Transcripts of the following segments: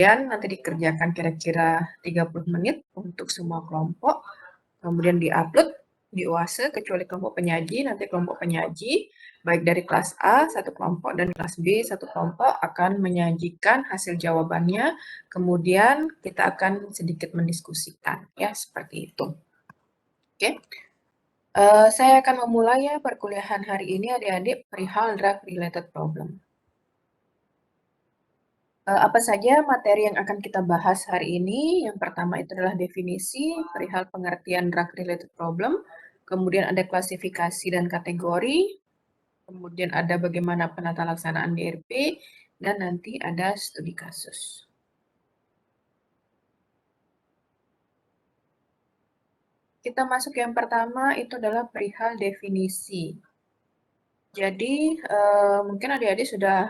nanti dikerjakan kira-kira 30 menit untuk semua kelompok, kemudian di-upload di UASE kecuali kelompok penyaji. Nanti kelompok penyaji baik dari kelas A satu kelompok dan kelas B satu kelompok akan menyajikan hasil jawabannya, kemudian kita akan sedikit mendiskusikan ya, seperti itu. Oke. Saya akan memulai ya perkuliahan hari ini adik-adik perihal drug related problem. Apa saja materi yang akan kita bahas hari ini? Yang pertama itu adalah definisi perihal pengertian drug related problem, kemudian ada klasifikasi dan kategori, kemudian ada bagaimana penata laksanaan DRP, dan nanti ada studi kasus. Kita masuk yang pertama itu adalah perihal definisi. Jadi mungkin adik-adik sudah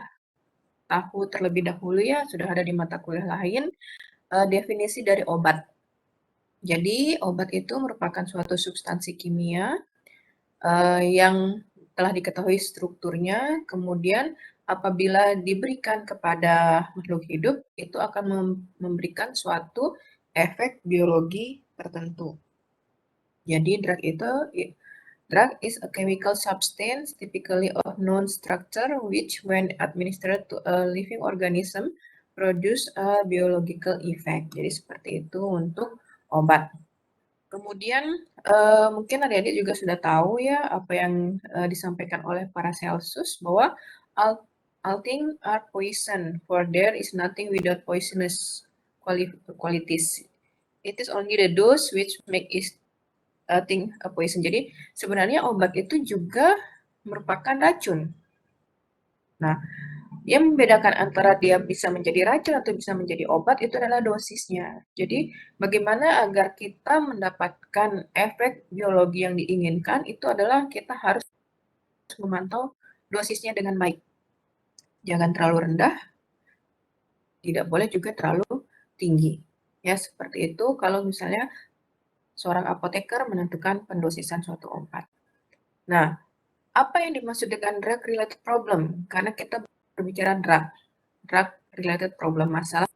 tahu terlebih dahulu ya, sudah ada di mata kuliah lain, definisi dari obat. Jadi, obat itu merupakan suatu substansi kimia yang telah diketahui strukturnya, kemudian apabila diberikan kepada makhluk hidup, itu akan memberikan suatu efek biologi tertentu. Jadi, drug is a chemical substance, typically of known structure, which when administered to a living organism, produce a biological effect. Jadi seperti itu untuk obat. Kemudian mungkin adik-adik juga sudah tahu ya apa yang disampaikan oleh Paracelsus bahwa all things are poison, for there is nothing without poisonous qualities. It is only the dose which make it thing a poison. Jadi sebenarnya obat itu juga merupakan racun. Nah, yang membedakan antara dia bisa menjadi racun atau bisa menjadi obat itu adalah dosisnya. Jadi, bagaimana agar kita mendapatkan efek biologi yang diinginkan itu adalah kita harus memantau dosisnya dengan baik. Jangan terlalu rendah, tidak boleh juga terlalu tinggi. Ya, seperti itu kalau misalnya seorang apoteker menentukan pendosisan suatu obat. Nah, apa yang dimaksud dengan drug related problem? Karena kita berbicara drug related problem, masalah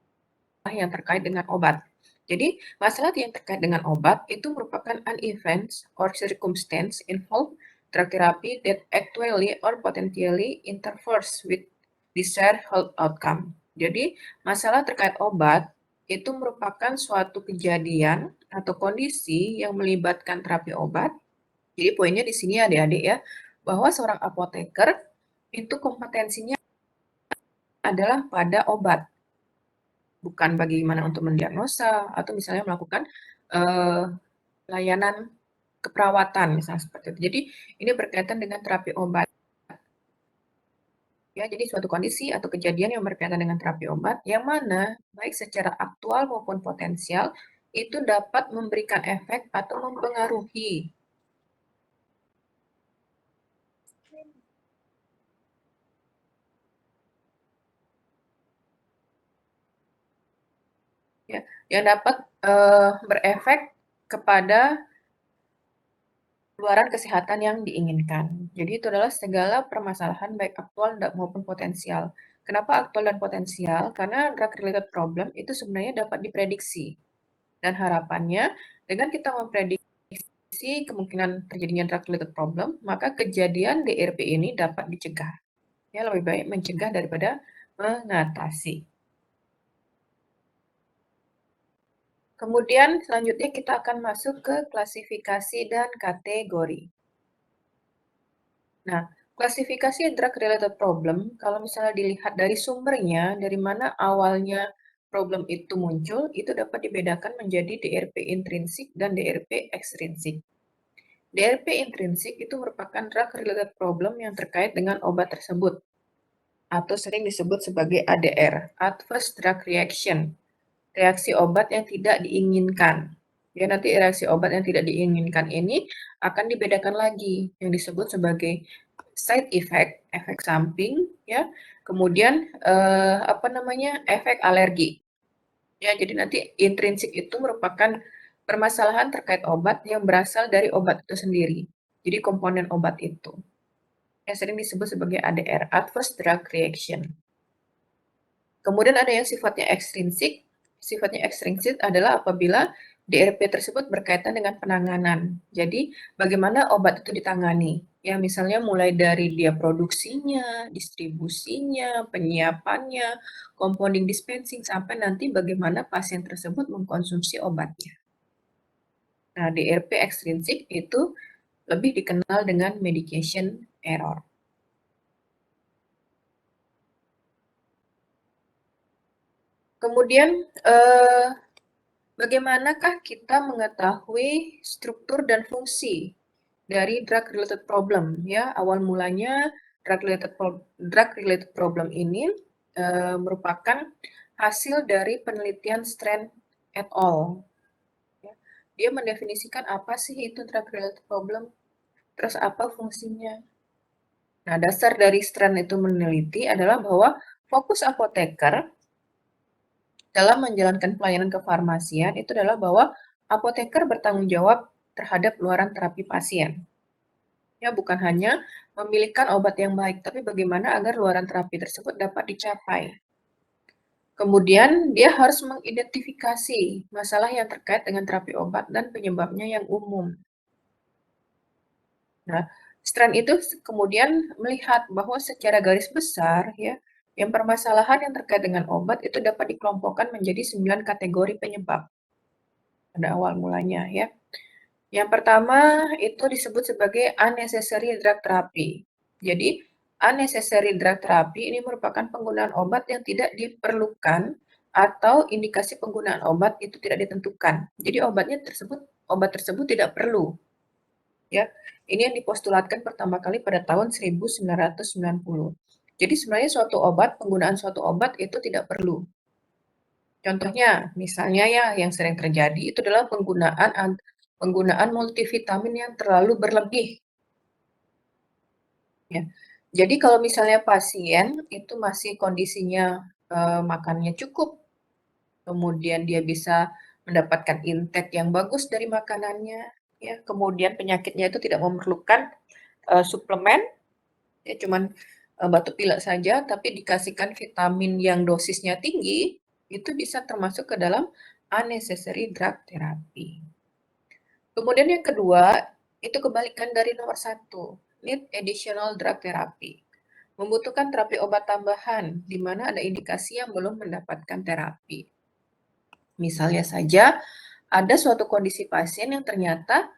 yang terkait dengan obat. Jadi, masalah yang terkait dengan obat itu merupakan an event or circumstance involve drug therapy that actually or potentially interferes with desired health outcome. Jadi, masalah terkait obat itu merupakan suatu kejadian atau kondisi yang melibatkan terapi obat. Jadi, poinnya di sini adik-adik ya, bahwa seorang apoteker itu kompetensinya adalah pada obat, bukan bagaimana untuk mendiagnosa atau misalnya melakukan layanan keperawatan misalnya seperti itu. Jadi ini berkaitan dengan terapi obat. Ya, jadi suatu kondisi atau kejadian yang berkaitan dengan terapi obat yang mana baik secara aktual maupun potensial itu dapat memberikan efek atau mempengaruhi ya, yang dapat berefek kepada luaran kesehatan yang diinginkan. Jadi itu adalah segala permasalahan baik aktual maupun potensial. Kenapa aktual dan potensial? Karena drug related problem itu sebenarnya dapat diprediksi. Dan harapannya dengan kita memprediksi kemungkinan terjadinya drug related problem, maka kejadian DRP ini dapat dicegah. Ya, lebih baik mencegah daripada mengatasi. Kemudian selanjutnya kita akan masuk ke klasifikasi dan kategori. Nah, klasifikasi drug related problem, kalau misalnya dilihat dari sumbernya, dari mana awalnya problem itu muncul, itu dapat dibedakan menjadi DRP intrinsik dan DRP ekstrinsik. DRP intrinsik itu merupakan drug related problem yang terkait dengan obat tersebut, atau sering disebut sebagai ADR, Adverse Drug Reaction, reaksi obat yang tidak diinginkan. Ya, nanti reaksi obat yang tidak diinginkan ini akan dibedakan lagi yang disebut sebagai side effect, efek samping, ya. Kemudian efek alergi. Ya, jadi nanti intrinsik itu merupakan permasalahan terkait obat yang berasal dari obat itu sendiri. Jadi komponen obat itu. Yang sering disebut sebagai ADR, Adverse Drug Reaction. Kemudian ada yang sifatnya ekstrinsik. Sifatnya ekstrinsik adalah apabila DRP tersebut berkaitan dengan penanganan. Jadi, bagaimana obat itu ditangani. Ya, misalnya mulai dari dia produksinya, distribusinya, penyiapannya, compounding dispensing, sampai nanti bagaimana pasien tersebut mengkonsumsi obatnya. Nah, DRP ekstrinsik itu lebih dikenal dengan medication error. Kemudian, bagaimanakah kita mengetahui struktur dan fungsi dari drug related problem? Ya, awal mulanya drug related problem ini merupakan hasil dari penelitian Strand et al. Ya. Dia mendefinisikan apa sih itu drug related problem, terus apa fungsinya. Nah, dasar dari Strand itu meneliti adalah bahwa fokus apoteker dalam menjalankan pelayanan kefarmasian itu adalah bahwa apoteker bertanggung jawab terhadap luaran terapi pasien. Ya, bukan hanya memilihkan obat yang baik, tapi bagaimana agar luaran terapi tersebut dapat dicapai. Kemudian, dia harus mengidentifikasi masalah yang terkait dengan terapi obat dan penyebabnya yang umum. Nah, Strand itu kemudian melihat bahwa secara garis besar, ya, yang permasalahan yang terkait dengan obat itu dapat dikelompokkan menjadi 9 kategori penyebab pada awal mulanya, ya. Yang pertama itu disebut sebagai unnecessary drug therapy. Jadi, unnecessary drug therapy ini merupakan penggunaan obat yang tidak diperlukan atau indikasi penggunaan obat itu tidak ditentukan. Jadi obat tersebut tidak perlu. Ya, ini yang dipostulatkan pertama kali pada tahun 1990. Jadi sebenarnya penggunaan suatu obat itu tidak perlu. Contohnya, misalnya ya yang sering terjadi itu adalah penggunaan multivitamin yang terlalu berlebih. Ya. Jadi kalau misalnya pasien itu masih kondisinya makannya cukup, kemudian dia bisa mendapatkan intake yang bagus dari makanannya, ya, kemudian penyakitnya itu tidak memerlukan suplemen, ya cuman batu pilek saja, tapi dikasihkan vitamin yang dosisnya tinggi, itu bisa termasuk ke dalam unnecessary drug therapy. Kemudian yang kedua, itu kebalikan dari nomor satu, need additional drug therapy. Membutuhkan terapi obat tambahan, di mana ada indikasi yang belum mendapatkan terapi. Misalnya saja, ada suatu kondisi pasien yang ternyata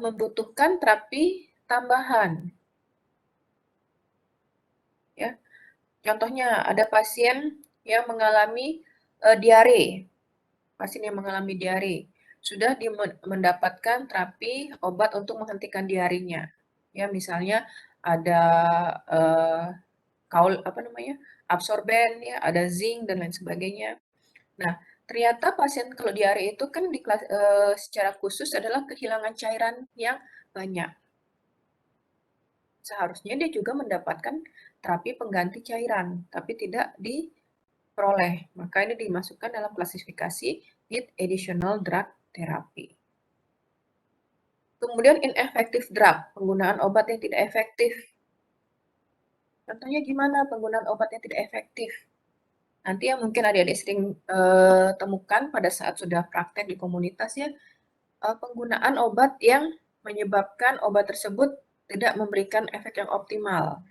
membutuhkan terapi tambahan. Ya, contohnya ada pasien yang mengalami diare, pasien yang mengalami diare sudah mendapatkan terapi obat untuk menghentikan diarinya. Ya, misalnya ada absorben, ya, ada zinc dan lain sebagainya. Nah, ternyata pasien kalau diare itu kan secara khusus adalah kehilangan cairan yang banyak. Seharusnya dia juga mendapatkan terapi pengganti cairan, tapi tidak diperoleh. Maka ini dimasukkan dalam klasifikasi need additional drug therapy. Kemudian ineffective drug, penggunaan obat yang tidak efektif. Contohnya gimana penggunaan obat yang tidak efektif? Nanti yang mungkin adik-adik sering temukan pada saat sudah praktek di komunitas ya, penggunaan obat yang menyebabkan obat tersebut tidak memberikan efek yang optimal.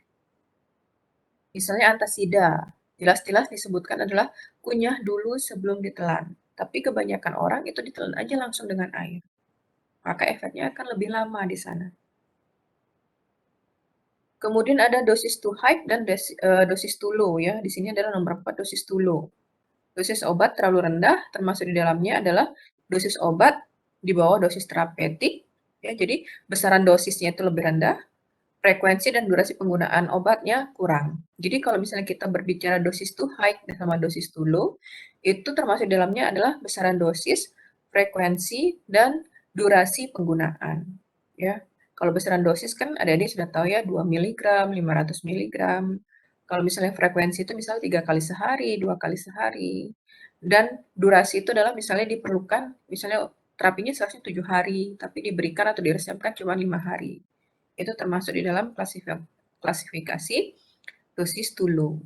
Misalnya antasida, jelas-jelas disebutkan adalah kunyah dulu sebelum ditelan. Tapi kebanyakan orang itu ditelan aja langsung dengan air. Maka efeknya akan lebih lama di sana. Kemudian ada dosis too high dan dosis too low ya. Di sini adalah nomor 4 dosis too low. Dosis obat terlalu rendah, termasuk di dalamnya adalah dosis obat di bawah dosis terapeutik. Ya, jadi besaran dosisnya itu lebih rendah, frekuensi dan durasi penggunaan obatnya kurang. Jadi kalau misalnya kita berbicara dosis too high sama dosis too low, itu termasuk di dalamnya adalah besaran dosis, frekuensi, dan durasi penggunaan. Ya, kalau besaran dosis kan adik-adik sudah tahu ya 2 mg, 500 mg. Kalau misalnya frekuensi itu misalnya 3 kali sehari, 2 kali sehari. Dan durasi itu adalah misalnya diperlukan, misalnya terapinya seharusnya 7 hari, tapi diberikan atau diresepkan cuma 5 hari. Itu termasuk di dalam klasifikasi dosis too low.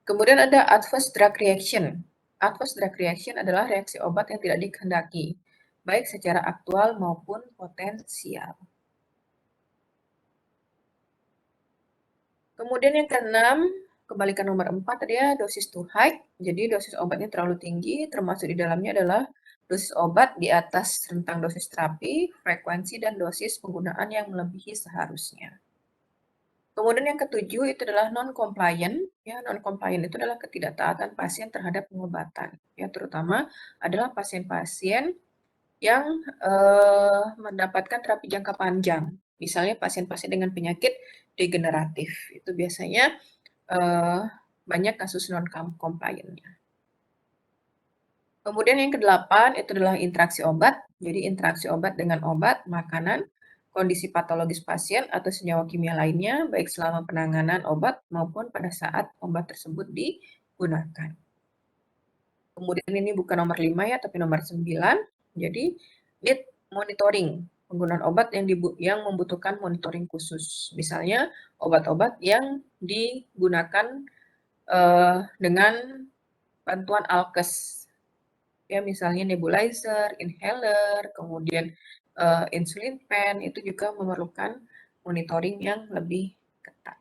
Kemudian ada adverse drug reaction. Adverse drug reaction adalah reaksi obat yang tidak dikehendaki, baik secara aktual maupun potensial. Kemudian yang keenam, kebalikan nomor 4 tadi ya, dosis too high. Jadi dosis obatnya terlalu tinggi, termasuk di dalamnya adalah dosis obat di atas rentang dosis terapi, frekuensi, dan dosis penggunaan yang melebihi seharusnya. Kemudian yang ketujuh itu adalah non-compliant. Ya, non-compliant itu adalah ketidaktaatan pasien terhadap pengobatan. Ya, terutama adalah pasien-pasien yang mendapatkan terapi jangka panjang. Misalnya pasien-pasien dengan penyakit degeneratif. Itu biasanya banyak kasus non-compliant-nya. Kemudian yang kedelapan itu adalah interaksi obat. Jadi interaksi obat dengan obat, makanan, kondisi patologis pasien atau senyawa kimia lainnya, baik selama penanganan obat maupun pada saat obat tersebut digunakan. Kemudian ini bukan nomor 5 ya, tapi nomor 9. Jadi need monitoring, penggunaan obat yang membutuhkan monitoring khusus. Misalnya obat-obat yang digunakan dengan bantuan alkes. Ya, misalnya nebulizer, inhaler, kemudian insulin pen, itu juga memerlukan monitoring yang lebih ketat.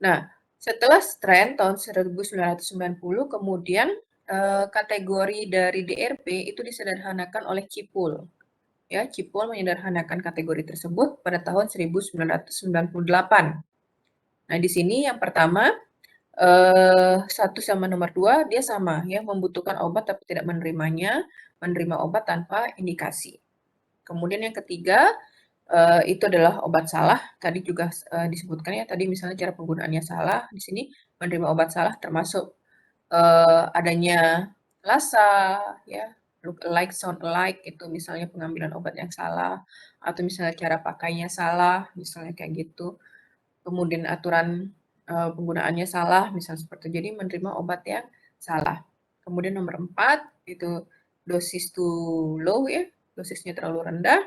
Nah, setelah strain tahun 1990, kemudian kategori dari DRP itu disederhanakan oleh Cipul. Ya, Cipul menyederhanakan kategori tersebut pada tahun 1998. Nah, di sini yang pertama, 1 sama nomor 2 dia sama ya, membutuhkan obat tapi tidak menerimanya, menerima obat tanpa indikasi. Kemudian yang ketiga, itu adalah obat salah, tadi juga disebutkan ya, tadi misalnya cara penggunaannya salah, di sini menerima obat salah termasuk adanya lasa, ya, look alike, sound alike, itu misalnya pengambilan obat yang salah, atau misalnya cara pakainya salah, misalnya kayak gitu. Kemudian aturan penggunaannya salah, misalnya seperti itu. Jadi menerima obat yang salah. Kemudian nomor 4 itu dosis too low ya, dosisnya terlalu rendah.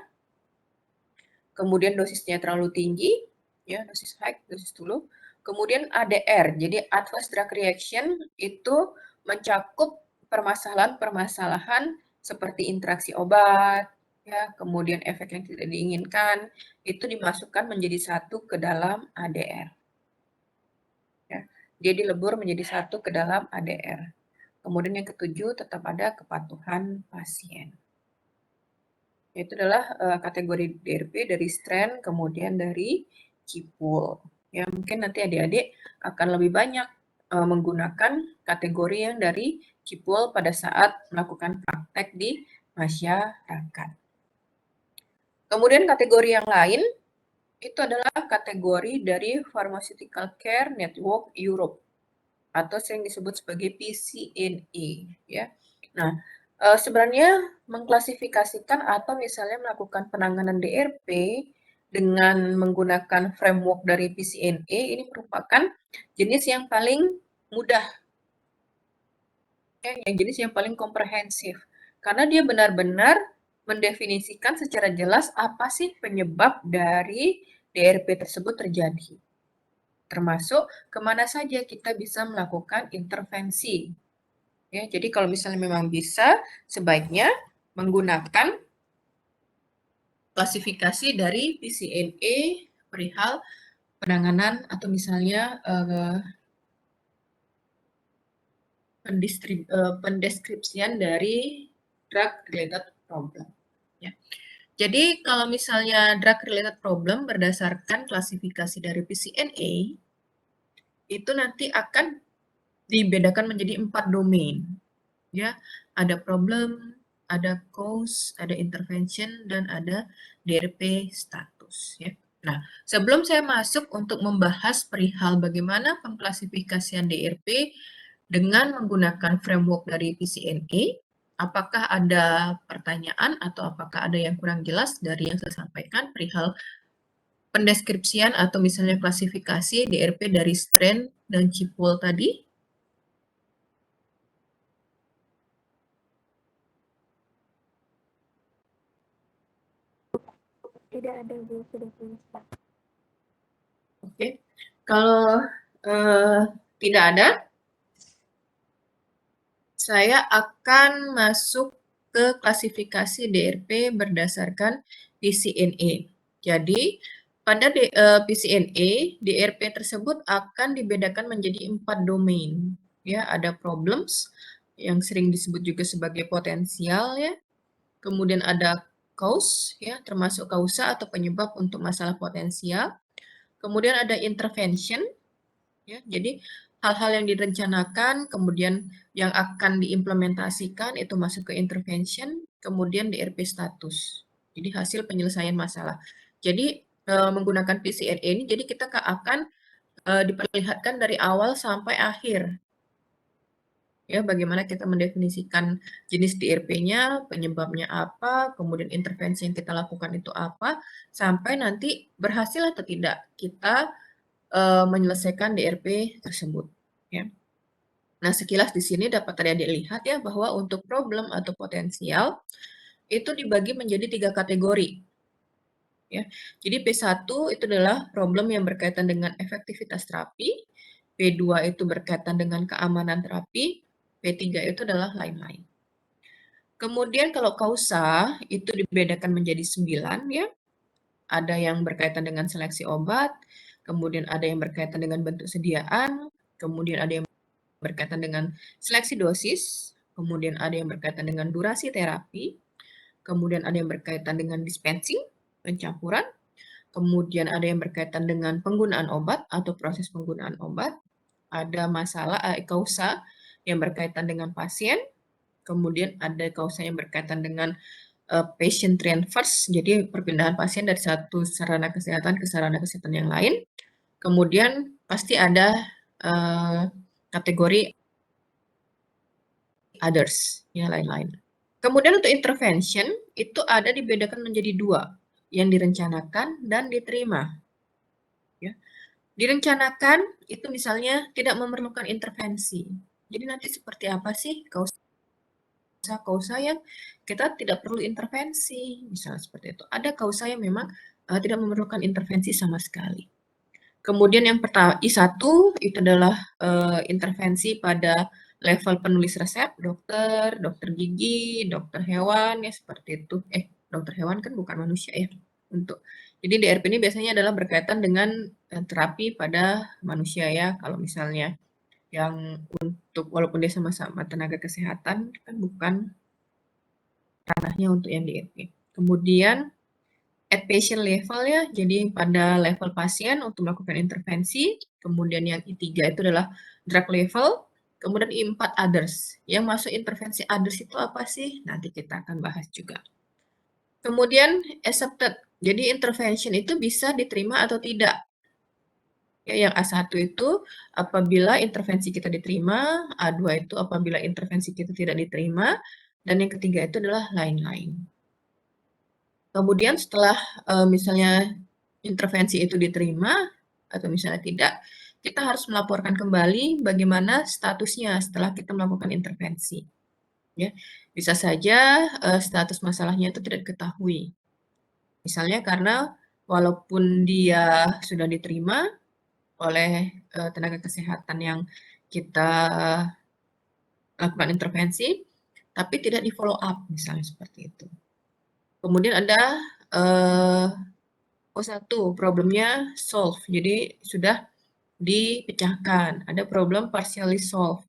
Kemudian dosisnya terlalu tinggi, ya, dosis high, dosis too low. Kemudian ADR, jadi adverse drug reaction itu mencakup permasalahan-permasalahan seperti interaksi obat, ya, kemudian efek yang tidak diinginkan, itu dimasukkan menjadi satu ke dalam ADR. Ya, dia dilebur menjadi satu ke dalam ADR. Kemudian yang ketujuh, tetap ada kepatuhan pasien. Itu adalah kategori DRP dari strain, kemudian dari Cipul. Ya, mungkin nanti adik-adik akan lebih banyak menggunakan kategori yang dari Cipul pada saat melakukan praktek di masyarakat. Kemudian kategori yang lain itu adalah kategori dari Pharmaceutical Care Network Europe atau sering disebut sebagai PCNE, ya. Nah, sebenarnya mengklasifikasikan atau misalnya melakukan penanganan DRP dengan menggunakan framework dari PCNE ini merupakan jenis yang paling mudah, ya, yang jenis yang paling komprehensif. Karena dia benar-benar mendefinisikan secara jelas apa sih penyebab dari DRP tersebut terjadi. Termasuk kemana saja kita bisa melakukan intervensi. Ya, jadi kalau misalnya memang bisa, sebaiknya menggunakan klasifikasi dari PCNE perihal penanganan atau misalnya pendeskripsian dari drug related problem. Ya. Jadi kalau misalnya drug related problem berdasarkan klasifikasi dari PCNA, itu nanti akan dibedakan menjadi 4 domain. Ya, ada problem, ada cause, ada intervention, dan ada DRP status. Ya. Nah, sebelum saya masuk untuk membahas perihal bagaimana pengklasifikasian DRP dengan menggunakan framework dari PCNE, apakah ada pertanyaan atau apakah ada yang kurang jelas dari yang saya sampaikan perihal pendeskripsian atau misalnya klasifikasi DRP dari strain dan Cipul tadi? Tidak ada, Bu, sudah tulis, Pak. Oke, Kalau tidak ada, saya akan masuk ke klasifikasi DRP berdasarkan PCNA. Jadi, pada PCNA, DRP tersebut akan dibedakan menjadi 4 domain. Ya, ada problems yang sering disebut juga sebagai potensial ya. Kemudian ada cause ya, termasuk kausa atau penyebab untuk masalah potensial. Kemudian ada intervention ya. Jadi hal-hal yang direncanakan kemudian yang akan diimplementasikan itu masuk ke intervention, kemudian DRP status. Jadi hasil penyelesaian masalah. Jadi menggunakan PCNA ini jadi kita akan diperlihatkan dari awal sampai akhir. Ya, bagaimana kita mendefinisikan jenis DRP-nya, penyebabnya apa, kemudian intervensi yang kita lakukan itu apa, sampai nanti berhasil atau tidak kita menyelesaikan DRP tersebut. Ya. Nah, sekilas di sini dapat tadi lihat ya bahwa untuk problem atau potensial itu dibagi menjadi 3 kategori. Ya. Jadi P1 itu adalah problem yang berkaitan dengan efektivitas terapi, P2 itu berkaitan dengan keamanan terapi, P3 itu adalah lain-lain. Kemudian kalau kausa itu dibedakan menjadi 9 ya. Ada yang berkaitan dengan seleksi obat, kemudian ada yang berkaitan dengan bentuk sediaan, kemudian ada yang berkaitan dengan seleksi dosis, kemudian ada yang berkaitan dengan durasi terapi, kemudian ada yang berkaitan dengan dispensing, pencampuran, kemudian ada yang berkaitan dengan penggunaan obat atau proses penggunaan obat, ada masalah kausa yang berkaitan dengan pasien, kemudian ada kausa yang berkaitan dengan patient transfers, jadi perpindahan pasien dari satu sarana kesehatan ke sarana kesehatan yang lain. Kemudian pasti ada kategori others, ya lain-lain. Kemudian untuk intervention itu ada dibedakan menjadi 2, yang direncanakan dan diterima. Ya. Direncanakan itu misalnya tidak memerlukan intervensi. Jadi nanti seperti apa sih kausa yang kita tidak perlu intervensi, misalnya seperti itu. Ada kausa yang memang tidak memerlukan intervensi sama sekali. Kemudian yang pertama I1 itu adalah intervensi pada level penulis resep, dokter, dokter gigi, dokter hewan ya seperti itu. Dokter hewan kan bukan manusia ya. Jadi DRP ini biasanya adalah berkaitan dengan terapi pada manusia ya. Kalau misalnya yang untuk walaupun dia sama-sama tenaga kesehatan kan bukan ranahnya untuk yang DRP. Kemudian at patient level ya, jadi pada level pasien untuk melakukan intervensi. Kemudian yang I3 itu adalah drug level. Kemudian I4 others. Yang masuk intervensi others itu apa sih? Nanti kita akan bahas juga. Kemudian accepted. Jadi intervention itu bisa diterima atau tidak. Ya, yang A1 itu apabila intervensi kita diterima, A2 itu apabila intervensi kita tidak diterima, dan yang ketiga itu adalah lain-lain. Kemudian setelah misalnya intervensi itu diterima atau misalnya tidak, kita harus melaporkan kembali bagaimana statusnya setelah kita melakukan intervensi. Ya, bisa saja status masalahnya itu tidak diketahui. Misalnya karena walaupun dia sudah diterima oleh tenaga kesehatan yang kita lakukan intervensi, tapi tidak di follow up misalnya seperti itu. Kemudian ada satu problemnya solve, jadi sudah dipecahkan. Ada problem partially solve.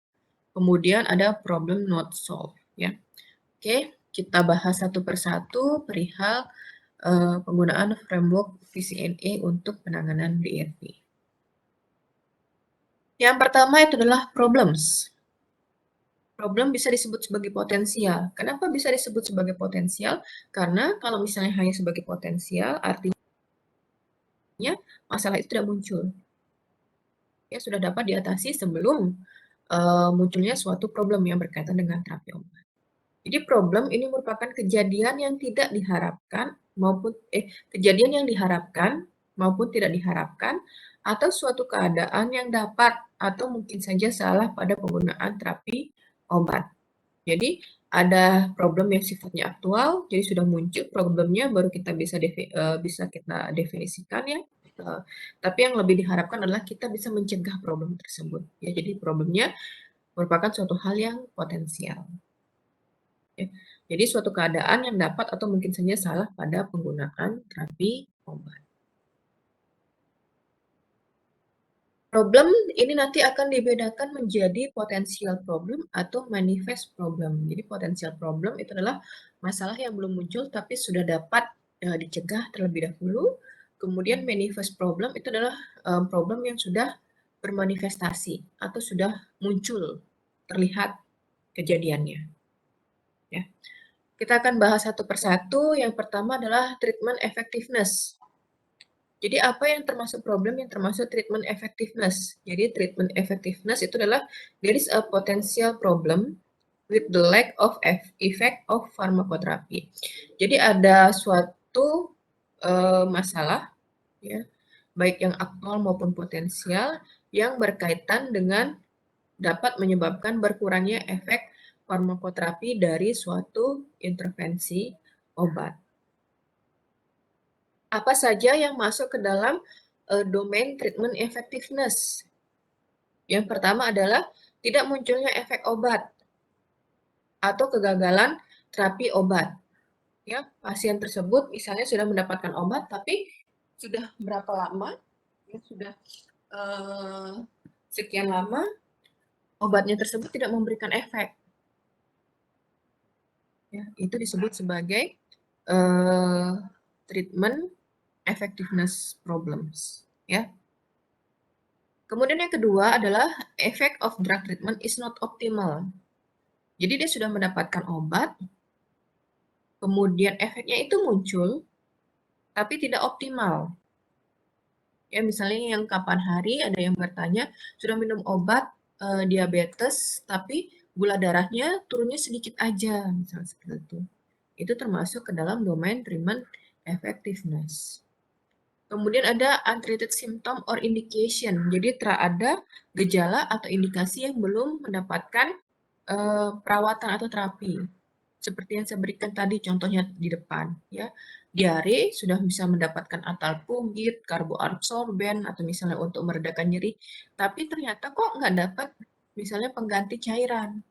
Kemudian ada problem not solve. Ya. Oke, kita bahas satu persatu perihal penggunaan framework PCNA untuk penanganan DRP. Yang pertama itu adalah problems. Problem bisa disebut sebagai potensial. Kenapa bisa disebut sebagai potensial? Karena kalau misalnya hanya sebagai potensial, artinya masalah itu tidak muncul. Ya, sudah dapat diatasi sebelum munculnya suatu problem yang berkaitan dengan terapi obat. Jadi problem ini merupakan kejadian yang tidak diharapkan maupun kejadian yang diharapkan maupun tidak diharapkan atau suatu keadaan yang dapat atau mungkin saja salah pada penggunaan terapi obat. Jadi ada problem yang sifatnya aktual, jadi sudah muncul problemnya baru kita bisa kita definisikan ya. Tapi yang lebih diharapkan adalah kita bisa mencegah problem tersebut. Ya, jadi problemnya merupakan suatu hal yang potensial. Ya. Jadi suatu keadaan yang dapat atau mungkin saja salah pada penggunaan terapi obat. Problem ini nanti akan dibedakan menjadi potensial problem atau manifest problem. Jadi potensial problem itu adalah masalah yang belum muncul tapi sudah dapat dicegah terlebih dahulu. Kemudian manifest problem itu adalah problem yang sudah bermanifestasi atau sudah muncul terlihat kejadiannya. Ya. Kita akan bahas satu persatu. Yang pertama adalah treatment effectiveness. Jadi apa yang termasuk problem yang termasuk treatment effectiveness? Jadi treatment effectiveness itu adalah there is a potential problem with the lack of effect of pharmacotherapy. Jadi ada suatu masalah ya, baik yang aktual maupun potensial yang berkaitan dengan dapat menyebabkan berkurangnya efek farmakoterapi dari suatu intervensi obat. Apa saja yang masuk ke dalam domain treatment effectiveness? Yang pertama adalah tidak munculnya efek obat atau kegagalan terapi obat. Ya, pasien tersebut misalnya sudah mendapatkan obat, tapi sudah berapa lama? Ya, sudah sekian lama obatnya tersebut tidak memberikan efek. Ya, itu disebut sebagai treatment effectiveness problems. Ya. Kemudian yang kedua adalah effect of drug treatment is not optimal. Jadi dia sudah mendapatkan obat, kemudian efeknya itu muncul, tapi tidak optimal. Ya, misalnya yang kapan hari ada yang bertanya, sudah minum obat diabetes, tapi gula darahnya turunnya sedikit aja, misalnya seperti itu. Itu termasuk ke dalam domain treatment effectiveness. Kemudian ada untreated symptom or indication. Jadi ada gejala atau indikasi yang belum mendapatkan perawatan atau terapi. Seperti yang saya berikan tadi contohnya di depan, ya. Diare sudah bisa mendapatkan atalpugit, karboabsorben, atau misalnya untuk meredakan nyeri, tapi ternyata kok nggak dapat misalnya pengganti cairan.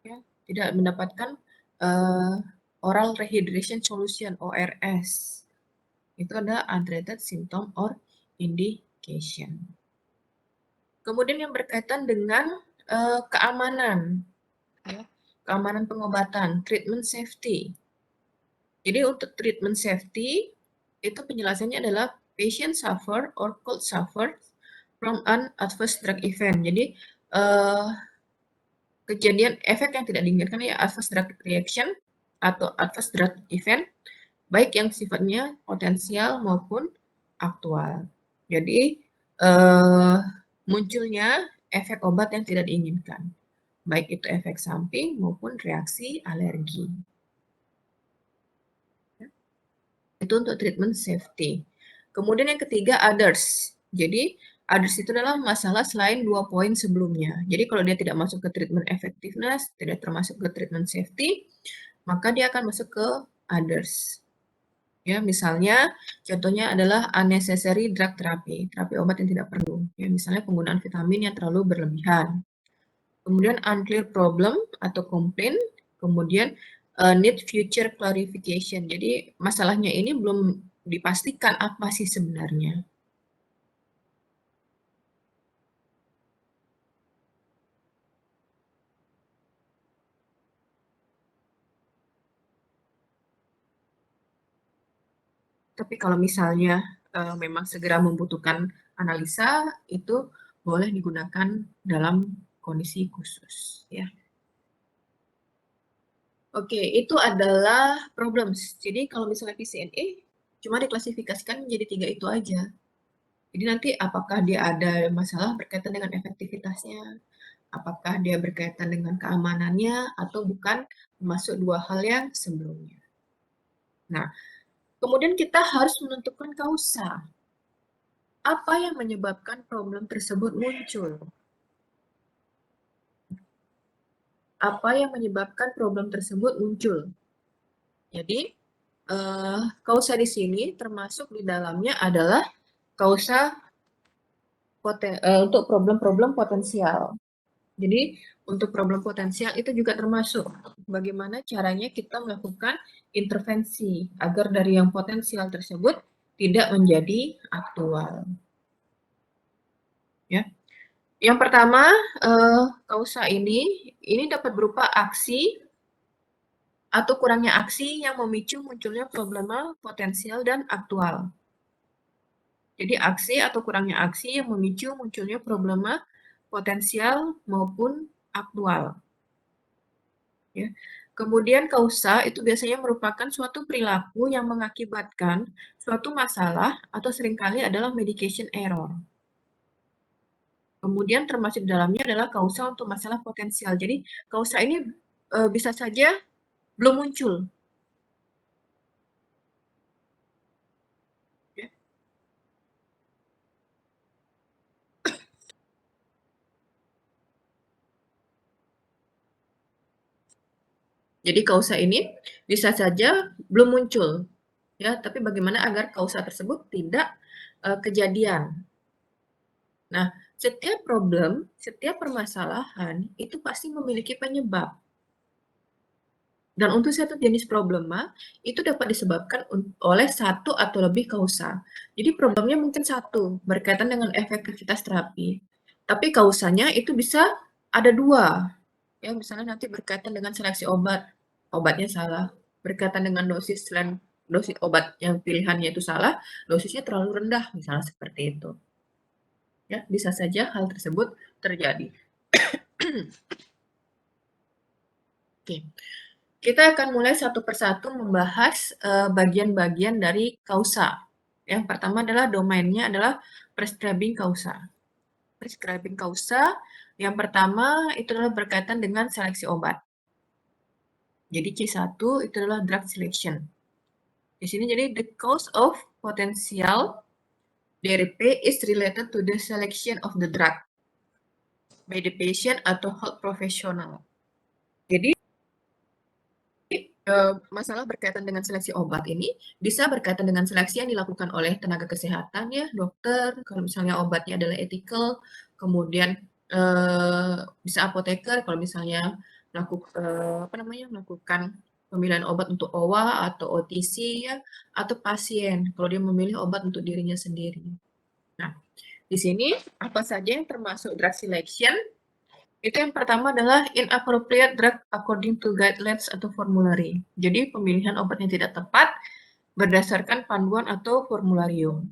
Ya, tidak mendapatkan oral rehydration solution, ORS. Itu adalah untreated symptom or indication. Kemudian yang berkaitan dengan keamanan, ya, keamanan pengobatan, treatment safety. Jadi untuk treatment safety, itu penjelasannya adalah patient suffer or could suffer from an adverse drug event. Jadi kejadian efek yang tidak diinginkan ya adverse drug reaction atau adverse drug event, baik yang sifatnya potensial maupun aktual. Jadi munculnya efek obat yang tidak diinginkan, baik itu efek samping maupun reaksi alergi. Itu untuk treatment safety. Kemudian yang ketiga others. Jadi others itu adalah masalah selain 2 poin sebelumnya. Jadi kalau dia tidak masuk ke treatment effectiveness, tidak termasuk ke treatment safety, maka dia akan masuk ke others. Ya, misalnya contohnya adalah unnecessary drug therapy, terapi obat yang tidak perlu. Ya, misalnya penggunaan vitamin yang terlalu berlebihan. Kemudian unclear problem atau complaint, kemudian need future clarification. Jadi masalahnya ini belum dipastikan apa sih sebenarnya. Tapi kalau misalnya memang segera membutuhkan analisa, itu boleh digunakan dalam kondisi khusus. Ya. Oke, itu adalah problems. Jadi kalau misalnya PCNE cuma diklasifikasikan menjadi 3 itu aja. Jadi nanti apakah dia ada masalah berkaitan dengan efektivitasnya, apakah dia berkaitan dengan keamanannya, atau bukan, termasuk 2 hal yang sebelumnya. Nah, kemudian kita harus menentukan kausa. Apa yang menyebabkan problem tersebut muncul? Apa yang menyebabkan problem tersebut muncul? Jadi, Kausa di sini termasuk di dalamnya adalah kausa untuk problem-problem potensial. Jadi untuk problem potensial itu juga termasuk bagaimana caranya kita melakukan intervensi agar dari yang potensial tersebut tidak menjadi aktual. Ya. Yang pertama, kausa ini dapat berupa aksi atau kurangnya aksi yang memicu munculnya problema potensial dan aktual. Jadi aksi atau kurangnya aksi yang memicu munculnya problema potensial maupun aktual. Ya. Kemudian kausa itu biasanya merupakan suatu perilaku yang mengakibatkan suatu masalah atau seringkali adalah medication error. Kemudian termasuk di dalamnya adalah kausa untuk masalah potensial. Jadi kausa ini bisa saja belum muncul. Ya. Jadi kausa ini bisa saja belum muncul, ya. Tapi bagaimana agar kausa tersebut tidak kejadian? Nah, setiap problem, setiap permasalahan itu pasti memiliki penyebab. Dan untuk satu jenis problema, itu dapat disebabkan oleh satu atau lebih kausa. Jadi problemnya mungkin satu, berkaitan dengan efektivitas terapi. Tapi kausanya itu bisa ada dua. Ya, misalnya nanti berkaitan dengan seleksi obat, obatnya salah. Berkaitan dengan dosis dosis obat yang pilihannya itu salah, dosisnya terlalu rendah, misalnya seperti itu. Ya, bisa saja hal tersebut terjadi. Oke. Kita akan mulai satu persatu membahas bagian-bagian dari kausa. Yang pertama adalah domainnya adalah prescribing kausa. Prescribing kausa yang pertama itu adalah berkaitan dengan seleksi obat. Jadi C1 itu adalah drug selection. Di sini jadi the cause of potential DRP is related to the selection of the drug by the patient atau health professional. Jadi masalah berkaitan dengan seleksi obat ini bisa berkaitan dengan seleksi yang dilakukan oleh tenaga kesehatan ya, dokter, kalau misalnya obatnya adalah ethical, kemudian bisa apoteker kalau misalnya melakukan pemilihan obat untuk OWA atau OTC ya, atau pasien kalau dia memilih obat untuk dirinya sendiri. Nah, di sini apa saja yang termasuk drug selection? Itu yang pertama adalah inappropriate drug according to guidelines atau formulary. Jadi pemilihan obat yang tidak tepat berdasarkan panduan atau formularium.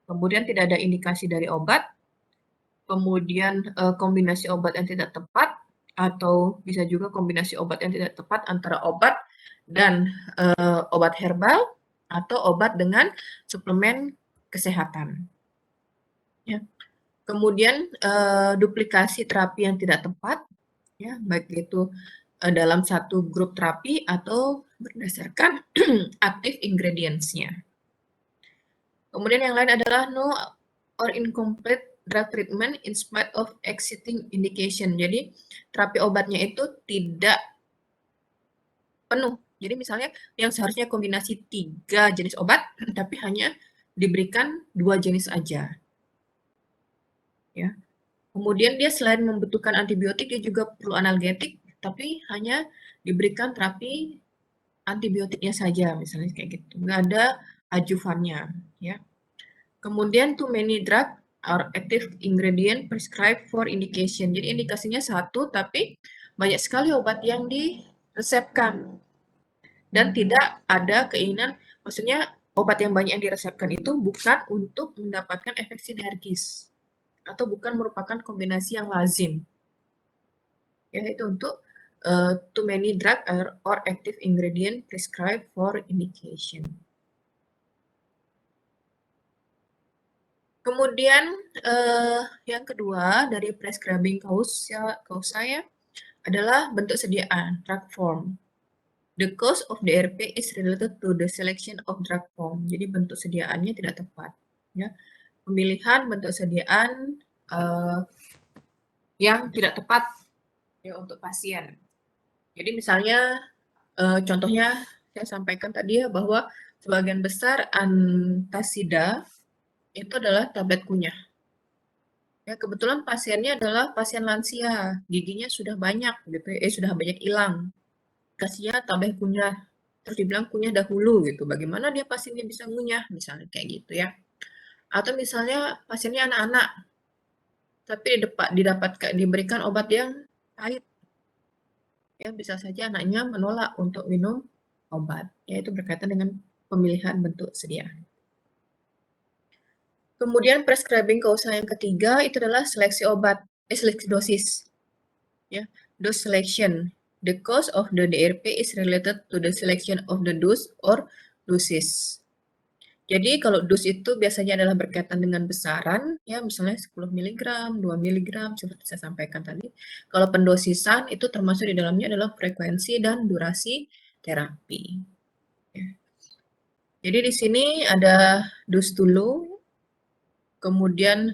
Kemudian tidak ada indikasi dari obat, kemudian kombinasi obat yang tidak tepat, atau bisa juga kombinasi obat yang tidak tepat antara obat dan obat herbal, atau obat dengan suplemen kesehatan. Ya. Kemudian duplikasi terapi yang tidak tepat, ya, baik itu dalam satu grup terapi atau berdasarkan active ingredients-nya. Kemudian yang lain adalah no or incomplete drug treatment in spite of existing indication. Jadi terapi obatnya itu tidak penuh. Jadi misalnya yang seharusnya kombinasi 3 jenis obat, tapi hanya diberikan 2 jenis aja. Ya. Kemudian dia selain membutuhkan antibiotik, dia juga perlu analgetik, tapi hanya diberikan terapi antibiotiknya saja, misalnya kayak gitu. Nggak ada adjuvannya, ya. Kemudian too many drug or active ingredient prescribed for indication. Jadi indikasinya satu, tapi banyak sekali obat yang diresepkan. Dan tidak ada keinginan, maksudnya obat yang banyak yang diresepkan itu bukan untuk mendapatkan efek sinergis atau bukan merupakan kombinasi yang lazim. Ya, itu untuk too many drug or active ingredient prescribed for indication. Kemudian yang kedua dari prescribing kausa ya adalah bentuk sediaan drug form. The cause of DRP is related to the selection of drug form. Jadi bentuk sediaannya tidak tepat. Ya. Pemilihan bentuk sediaan yang tidak tepat ya untuk pasien. Jadi misalnya contohnya saya sampaikan tadi ya bahwa sebagian besar antasida itu adalah tablet kunyah. Ya, kebetulan pasiennya adalah pasien lansia, giginya sudah banyak gitu ya, sudah banyak hilang. Kasihnya tablet kunyah, terus dibilang kunyah dahulu gitu. Bagaimana dia pasiennya bisa ngunyah, misalnya kayak gitu ya. Atau misalnya pasiennya anak-anak, tapi diberikan obat yang pahit, ya bisa saja anaknya menolak untuk minum obat. Yaitu berkaitan dengan pemilihan bentuk sediaan. Kemudian prescribing kausa yang ketiga itu adalah seleksi obat, seleksi dosis. Ya, dose selection. The cost of the DRP is related to the selection of the dose or dosis. Jadi kalau dos itu biasanya adalah berkaitan dengan besaran, ya misalnya 10 mg, 2 mg, seperti saya sampaikan tadi. Kalau pendosisan itu termasuk di dalamnya adalah frekuensi dan durasi terapi. Ya. Jadi di sini ada dos dulu, kemudian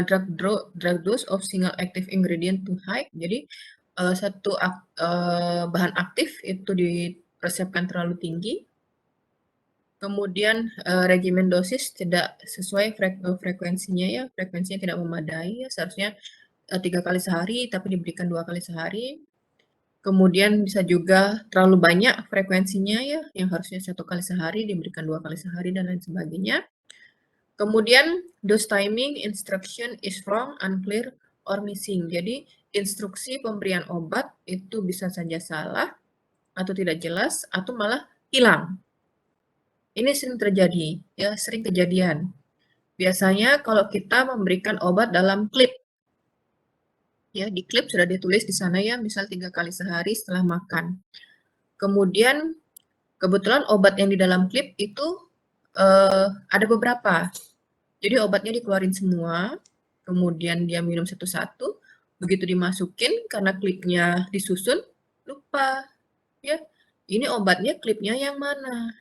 drug dose of single active ingredient to high. Jadi satu bahan aktif itu diresepkan terlalu tinggi. Kemudian regimen dosis tidak sesuai frekuensinya ya, frekuensinya tidak memadai ya, seharusnya 3 kali sehari tapi diberikan 2 kali sehari. Kemudian bisa juga terlalu banyak frekuensinya ya, yang harusnya 1 kali sehari diberikan 2 kali sehari dan lain sebagainya. Kemudian dose timing instruction is wrong, unclear, or missing. Jadi instruksi pemberian obat itu bisa saja salah atau tidak jelas atau malah hilang. Ini sering terjadi, ya sering kejadian. Biasanya kalau kita memberikan obat dalam klip, ya di klip sudah ditulis di sana ya, misal 3 kali sehari setelah makan. Kemudian kebetulan obat yang di dalam klip itu ada beberapa. Jadi obatnya dikeluarin semua, kemudian dia minum satu-satu, begitu dimasukin karena klipnya disusun, lupa ya. Ini obatnya klipnya yang mana?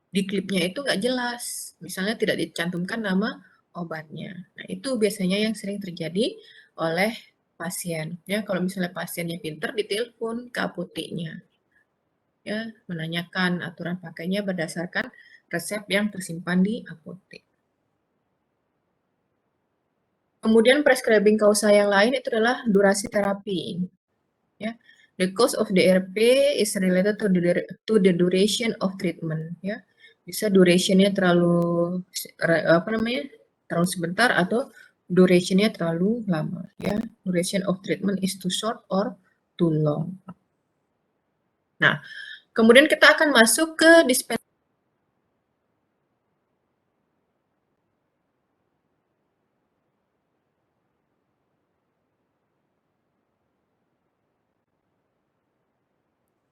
Di klipnya itu nggak jelas, misalnya tidak dicantumkan nama obatnya. Nah, itu biasanya yang sering terjadi oleh pasien. Ya, kalau misalnya pasiennya pinter, ditelepon ke apoteknya. Ya, menanyakan aturan pakainya berdasarkan resep yang tersimpan di apotek. Kemudian prescribing kausa yang lain itu adalah durasi terapi. Ya, the cost of DRP is related to the duration of treatment. Ya, bisa durationnya terlalu terlalu sebentar atau durationnya terlalu lama. Ya, duration of treatment is too short or too long. Nah, kemudian kita akan masuk ke dispensasi.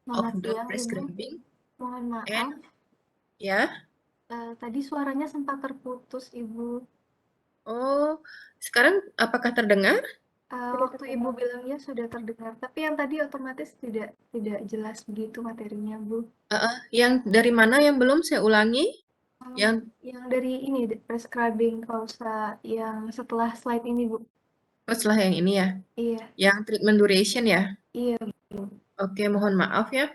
Of the prescribing. Mohon maaf. And, ya. Tadi suaranya sempat terputus, Ibu. Oh, sekarang apakah terdengar? Waktu Ibu bilangnya sudah terdengar, tapi yang tadi otomatis tidak jelas begitu materinya, Bu. Yang dari mana yang belum saya ulangi? Yang dari ini, prescribing kausa yang setelah slide ini, Bu. Oh, setelah yang ini ya? Iya. Yang treatment duration ya? Iya, Bu. Oke, mohon maaf ya.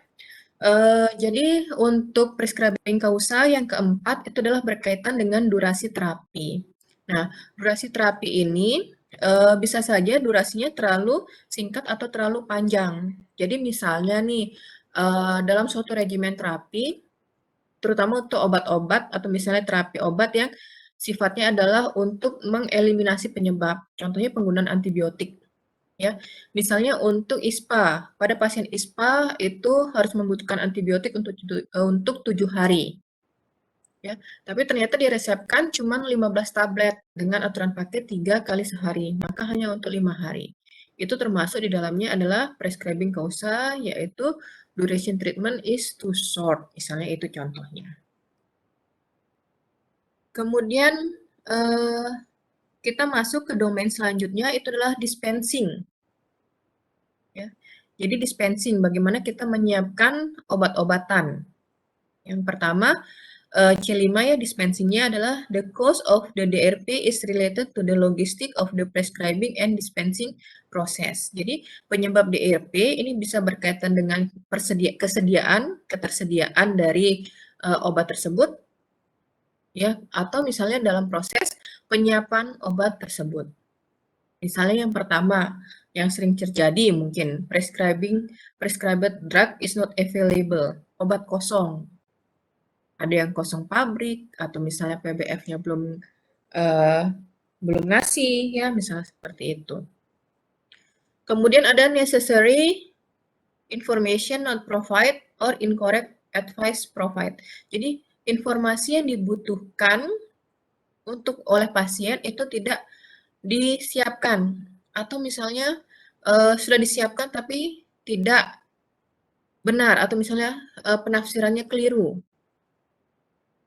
Jadi untuk prescribing kausa yang keempat itu adalah berkaitan dengan durasi terapi. Nah, durasi terapi ini bisa saja durasinya terlalu singkat atau terlalu panjang. Jadi misalnya nih, dalam suatu regimen terapi, terutama untuk obat-obat atau misalnya terapi obat yang sifatnya adalah untuk mengeliminasi penyebab. Contohnya penggunaan antibiotik. Ya, misalnya untuk ISPA, pada pasien ISPA itu harus membutuhkan antibiotik untuk 7 hari. Ya, tapi ternyata diresepkan cuma 15 tablet dengan aturan pakai 3 kali sehari, maka hanya untuk 5 hari. Itu termasuk di dalamnya adalah prescribing kausa, yaitu duration treatment is too short, misalnya itu contohnya. Kemudian kita masuk ke domain selanjutnya, itu adalah dispensing. Ya. Jadi dispensing, bagaimana kita menyiapkan obat-obatan. Yang pertama, C5 ya dispensingnya adalah the cost of the DRP is related to the logistic of the prescribing and dispensing process. Jadi penyebab DRP ini bisa berkaitan dengan ketersediaan dari obat tersebut ya, atau misalnya dalam proses penyiapan obat tersebut. Misalnya yang pertama, yang sering terjadi mungkin prescribed drug is not available, obat kosong. Ada yang kosong pabrik atau misalnya PBF-nya belum ngasih ya, misalnya seperti itu. Kemudian ada necessary information not provide or incorrect advice provide. Jadi informasi yang dibutuhkan oleh pasien itu tidak disiapkan atau misalnya sudah disiapkan tapi tidak benar atau misalnya penafsirannya keliru.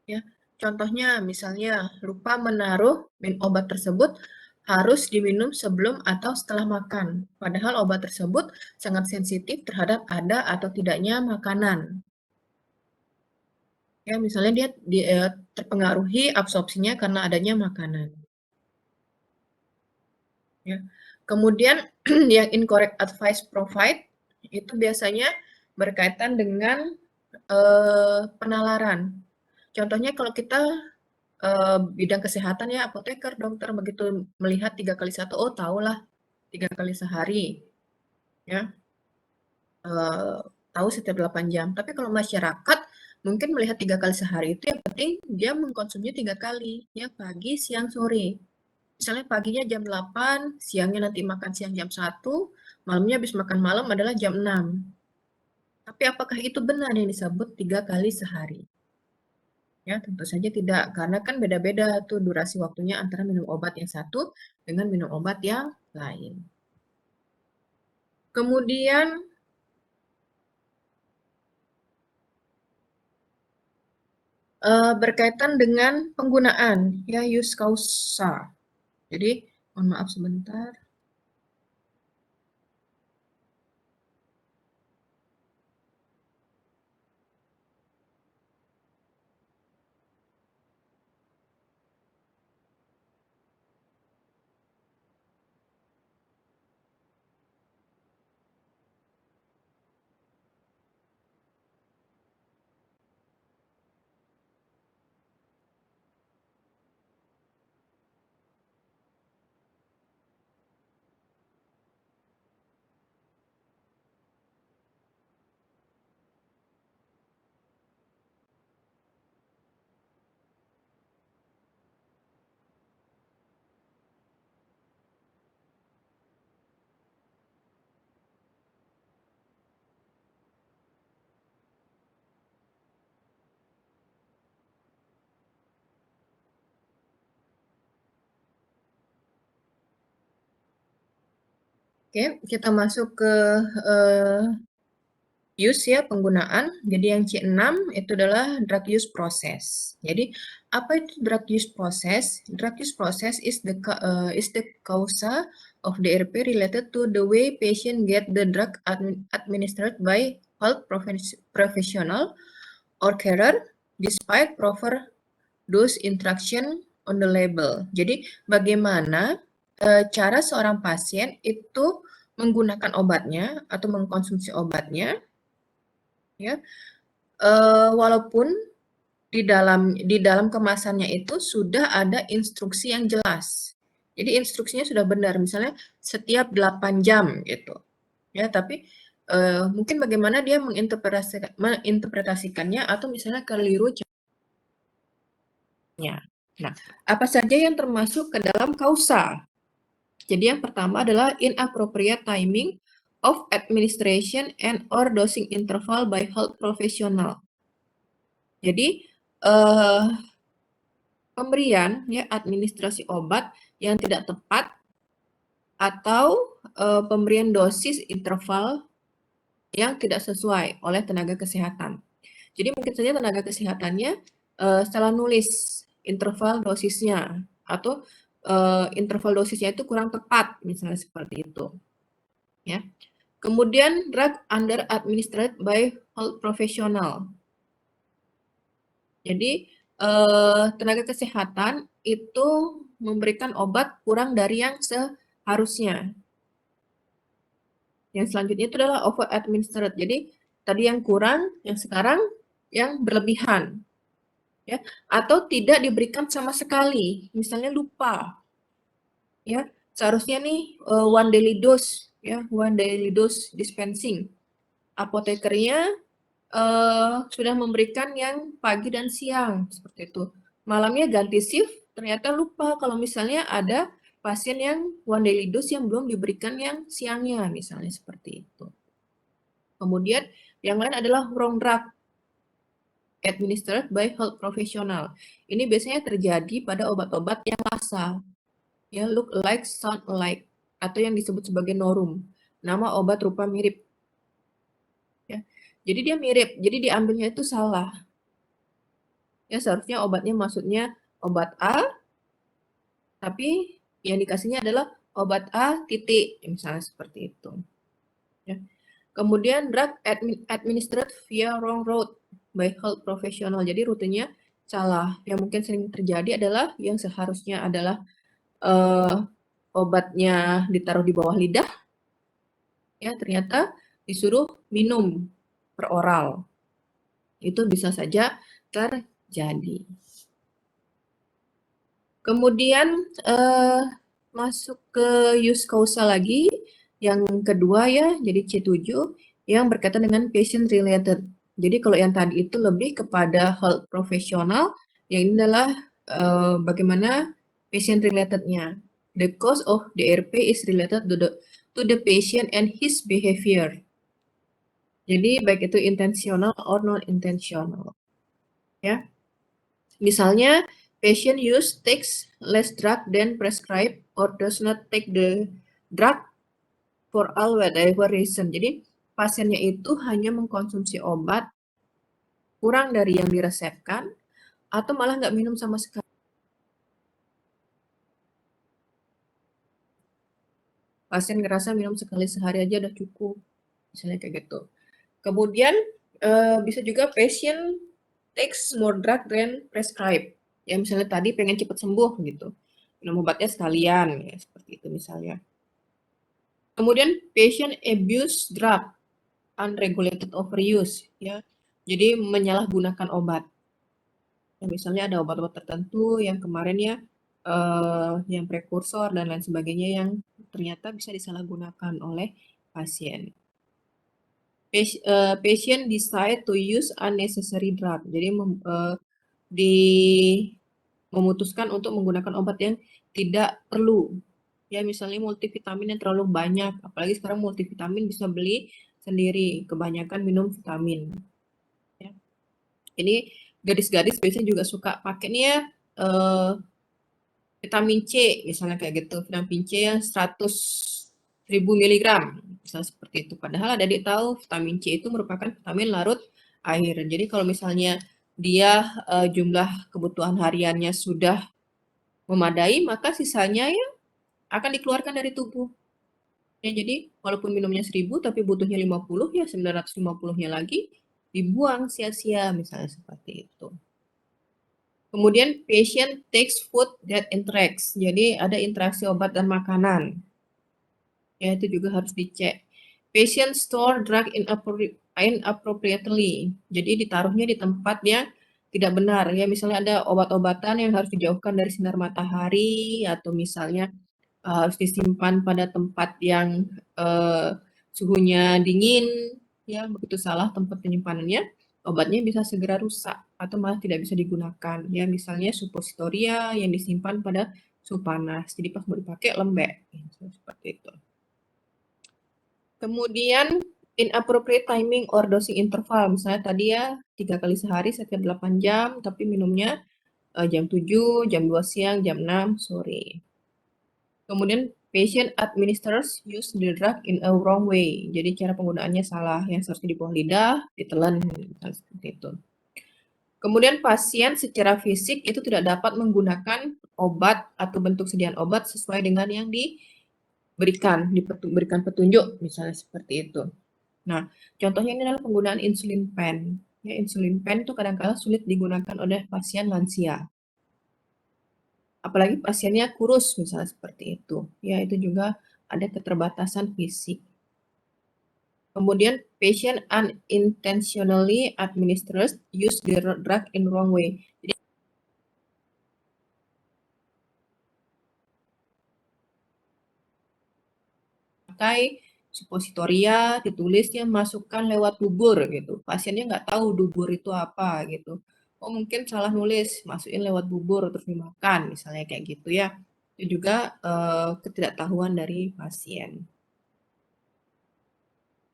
Ya, contohnya misalnya lupa menaruh obat tersebut harus diminum sebelum atau setelah makan. Padahal obat tersebut sangat sensitif terhadap ada atau tidaknya makanan. Ya, misalnya dia terpengaruhi absorpsinya karena adanya makanan. Ya. Kemudian yang incorrect advice provide itu biasanya berkaitan dengan penalaran. Contohnya kalau kita bidang kesehatan ya apoteker, dokter begitu melihat 3 kali 1, oh tahulah 3 kali sehari, ya, tahu setiap 8 jam. Tapi kalau masyarakat mungkin melihat 3 kali sehari itu yang penting dia mengkonsumsinya 3 kali, ya pagi, siang, sore. Misalnya paginya jam 8, siangnya nanti makan siang jam 1, malamnya habis makan malam adalah jam 6. Tapi apakah itu benar yang disebut 3 kali sehari? Ya, tentu saja tidak, karena kan beda-beda tuh durasi waktunya antara minum obat yang satu dengan minum obat yang lain. Kemudian berkaitan dengan penggunaan ya use causa. Jadi, mohon maaf sebentar. Oke, kita masuk ke use ya, penggunaan. Jadi yang C6 itu adalah drug use process. Jadi apa itu drug use process? Drug use process is the causa of DRP related to the way patient get the drug administered by health professional or carer despite proper dose instruction on the label. Jadi bagaimana cara seorang pasien itu menggunakan obatnya atau mengkonsumsi obatnya ya, walaupun di dalam kemasannya itu sudah ada instruksi yang jelas. Jadi instruksinya sudah benar, misalnya setiap 8 jam gitu. Ya, tapi mungkin bagaimana dia menginterpretasikannya atau misalnya keliru caranya. Nah, apa saja yang termasuk ke dalam kausa? Jadi yang pertama adalah inappropriate timing of administration and or dosing interval by health professional. Jadi pemberian ya administrasi obat yang tidak tepat atau pemberian dosis interval yang tidak sesuai oleh tenaga kesehatan. Jadi mungkin saja tenaga kesehatannya salah nulis interval dosisnya atau interval dosisnya itu kurang tepat, misalnya seperti itu. Ya. Kemudian drug under administered by health professional. Jadi tenaga kesehatan itu memberikan obat kurang dari yang seharusnya. Yang selanjutnya itu adalah over administered. Jadi tadi yang kurang, yang sekarang yang berlebihan, ya. Atau tidak diberikan sama sekali, misalnya lupa, ya. Seharusnya nih one daily dose, ya, one daily dose dispensing. Apotekernya sudah memberikan yang pagi dan siang seperti itu. Malamnya ganti shift, ternyata lupa kalau misalnya ada pasien yang one daily dose yang belum diberikan yang siangnya, misalnya seperti itu. Kemudian yang lain adalah wrong drug administered by health professional. Ini biasanya terjadi pada obat-obat yang asal, ya, look alike, sound alike, atau yang disebut sebagai norum. Nama obat rupa mirip. Ya. Jadi dia mirip, jadi diambilnya itu salah. Ya, seharusnya obatnya maksudnya obat A, tapi yang dikasihnya adalah obat A titik, misalnya seperti itu. Ya. Kemudian drug administered via wrong route by health professional. Jadi rutenya salah. Yang mungkin sering terjadi adalah yang seharusnya adalah obatnya ditaruh di bawah lidah, ya ternyata disuruh minum per oral. Itu bisa saja terjadi. Kemudian masuk ke use causal lagi, yang kedua ya, jadi C7 yang berkaitan dengan patient related. Jadi kalau yang tadi itu lebih kepada health profesional, yang ini adalah bagaimana patient relatednya. The cause of DRP is related to the patient and his behavior. Jadi baik itu intentional or non intentional. Ya. Misalnya, patient takes less drug than prescribed or does not take the drug for all whatever reason. Jadi, pasiennya itu hanya mengkonsumsi obat kurang dari yang diresepkan atau malah nggak minum sama sekali. Pasien ngerasa minum sekali sehari aja udah cukup, misalnya kayak gitu. Kemudian, bisa juga patient takes more drug than prescribed. Ya misalnya tadi pengen cepat sembuh gitu, minum obatnya sekalian, ya seperti itu misalnya. Kemudian patient abuse drug, unregulated overuse, ya. Jadi menyalahgunakan obat. Ya, misalnya ada obat-obat tertentu yang kemarin ya, yang prekursor dan lain sebagainya yang ternyata bisa disalahgunakan oleh pasien. Patient decide to use unnecessary drug. Jadi di memutuskan untuk menggunakan obat yang tidak perlu. Ya, misalnya multivitamin yang terlalu banyak, apalagi sekarang multivitamin bisa beli sendiri, kebanyakan minum vitamin. Ya. Ini gadis-gadis biasanya juga suka pakai nih ya, vitamin C, misalnya kayak gitu, vitamin C yang 100.000 miligram, misalnya seperti itu. Padahal ada tahu vitamin C itu merupakan vitamin larut air. Jadi kalau misalnya dia jumlah kebutuhan hariannya sudah memadai, maka sisanya ya akan dikeluarkan dari tubuh. Ya, jadi walaupun minumnya 1000 tapi butuhnya 50, ya 950-nya lagi dibuang sia-sia, misalnya seperti itu. Kemudian patient takes food that interacts. Jadi ada interaksi obat dan makanan. Ya, itu juga harus dicek. Patient store drug inappropriately. Jadi ditaruhnya di tempat yang tidak benar. Ya, misalnya ada obat-obatan yang harus dijauhkan dari sinar matahari atau misalnya harus disimpan pada tempat yang suhunya dingin, ya begitu salah tempat penyimpanannya, obatnya bisa segera rusak atau malah tidak bisa digunakan. Ya misalnya suppositoria yang disimpan pada suhu panas, jadi pas mau dipakai lembek, seperti itu. Kemudian inappropriate timing or dosing interval, misalnya tadi ya 3 kali sehari setiap 8 jam, tapi minumnya jam 7, jam 2 siang, jam 6 sore. Kemudian patient administers use the drug in a wrong way. Jadi cara penggunaannya salah, yang seharusnya di bawah lidah, ditelan, seperti itu. Kemudian pasien secara fisik itu tidak dapat menggunakan obat atau bentuk sediaan obat sesuai dengan yang diberikan petunjuk, misalnya seperti itu. Nah, contohnya ini adalah penggunaan insulin pen. Ya, insulin pen itu kadang-kala sulit digunakan oleh pasien lansia. Apalagi pasiennya kurus misalnya seperti itu. Ya, itu juga ada keterbatasan fisik. Kemudian patient unintentionally administers use the drug in wrong way. Jadi pakai supositoria, ditulisnya masukkan lewat dubur gitu. Pasiennya nggak tahu dubur itu apa gitu. Oh mungkin salah nulis, masukin lewat dubur terus dimakan, misalnya kayak gitu ya. Itu juga ketidaktahuan dari pasien.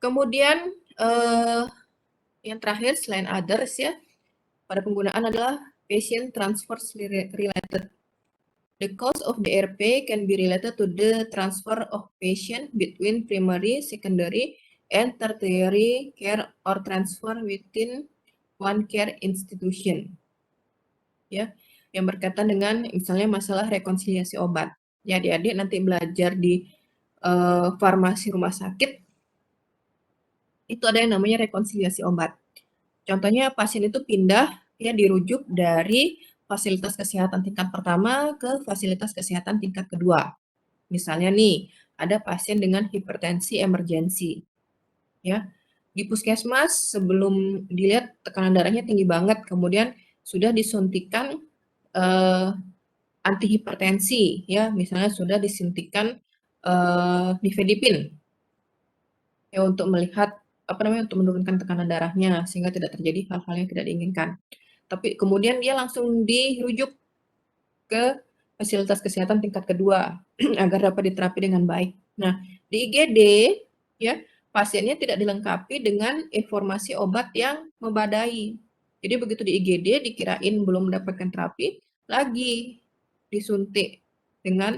Kemudian yang terakhir selain others ya, pada penggunaan adalah patient transfer related. The cause of DRP can be related to the transfer of patient between primary, secondary, and tertiary care or transfer within one care institution. Ya, yang berkaitan dengan misalnya masalah rekonsiliasi obat. Ya, adik-adik nanti belajar di farmasi rumah sakit itu ada yang namanya rekonsiliasi obat. Contohnya pasien itu pindah, ya dirujuk dari fasilitas kesehatan tingkat pertama ke fasilitas kesehatan tingkat kedua. Misalnya nih, ada pasien dengan hipertensi emergensi, ya. Di puskesmas sebelum dilihat tekanan darahnya tinggi banget, kemudian sudah disuntikan antihipertensi, ya, misalnya sudah disuntikan nifedipin, ya untuk melihat apa namanya untuk menurunkan tekanan darahnya sehingga tidak terjadi hal-hal yang tidak diinginkan. Tapi kemudian dia langsung dirujuk ke fasilitas kesehatan tingkat kedua agar dapat diterapi dengan baik. Nah, di IGD ya pasiennya tidak dilengkapi dengan informasi obat yang membadai. Jadi begitu di IGD dikirain belum mendapatkan terapi, lagi disuntik dengan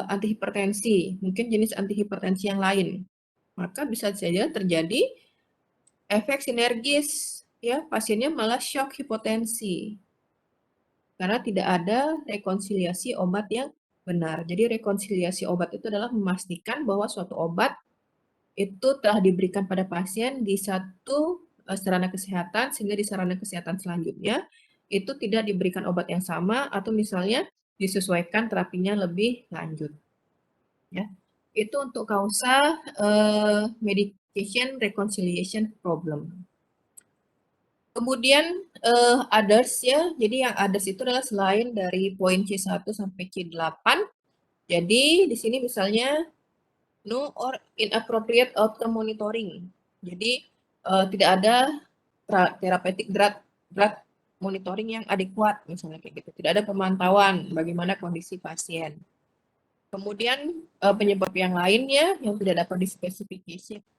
antihipertensi, mungkin jenis antihipertensi yang lain. Maka bisa saja terjadi efek sinergis, ya pasiennya malah shock hipotensi karena tidak ada rekonsiliasi obat yang benar. Jadi rekonsiliasi obat itu adalah memastikan bahwa suatu obat itu telah diberikan pada pasien di satu sarana kesehatan sehingga di sarana kesehatan selanjutnya itu tidak diberikan obat yang sama atau misalnya disesuaikan terapinya lebih lanjut. Ya, itu untuk kausa medication reconciliation problem. Kemudian others ya, jadi yang others itu adalah selain dari poin C1 sampai C8. Jadi di sini misalnya no or inappropriate outcome monitoring. Jadi tidak ada therapeutic drug monitoring yang adekuat misalnya kayak gitu. Tidak ada pemantauan bagaimana kondisi pasien. Kemudian penyebab yang lainnya yang tidak dapat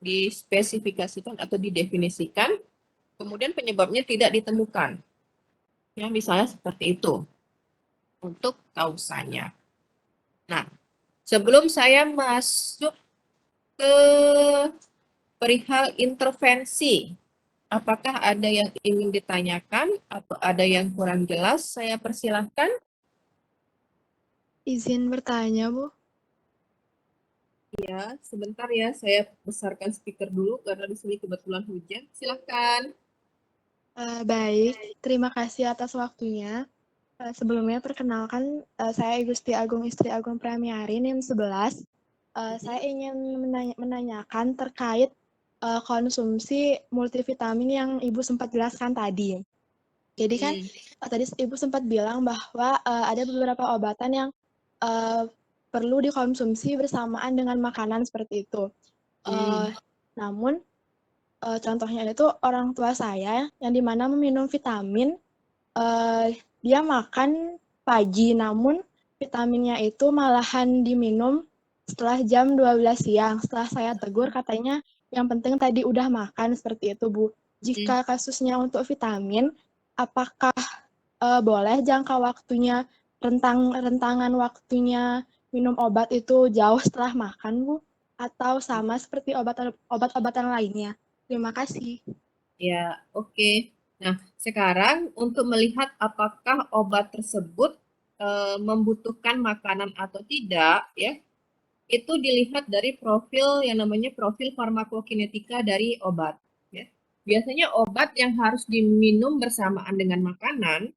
dispesifikasikan atau didefinisikan, kemudian penyebabnya tidak ditemukan. Ya, misalnya seperti itu untuk kausanya. Nah, sebelum saya masuk ke perihal intervensi, apakah ada yang ingin ditanyakan atau ada yang kurang jelas? Saya persilahkan. Izin bertanya, Bu. Ya, sebentar ya, saya besarkan speaker dulu karena di sini kebetulan hujan. Silahkan. Baik, terima kasih atas waktunya. Sebelumnya perkenalkan, saya Gusti Agung Istri Agung Pramiari NIM 11. Saya ingin menanyakan terkait konsumsi multivitamin yang Ibu sempat jelaskan tadi. Jadi kan tadi Ibu sempat bilang bahwa ada beberapa obatan yang perlu dikonsumsi bersamaan dengan makanan seperti itu. Namun contohnya itu orang tua saya yang dimana meminum vitamin, dia makan pagi, namun vitaminnya itu malahan diminum setelah jam 12 siang. Setelah saya tegur katanya yang penting tadi udah makan seperti itu, Bu. Jika kasusnya untuk vitamin, apakah boleh jangka waktunya, rentangan waktunya minum obat itu jauh setelah makan, Bu? Atau sama seperti obat-obatan lainnya? Terima kasih. Ya, oke. Nah, sekarang untuk melihat apakah obat tersebut membutuhkan makanan atau tidak, ya, itu dilihat dari profil yang namanya profil farmakokinetika dari obat. Ya. biasanya obat yang harus diminum bersamaan dengan makanan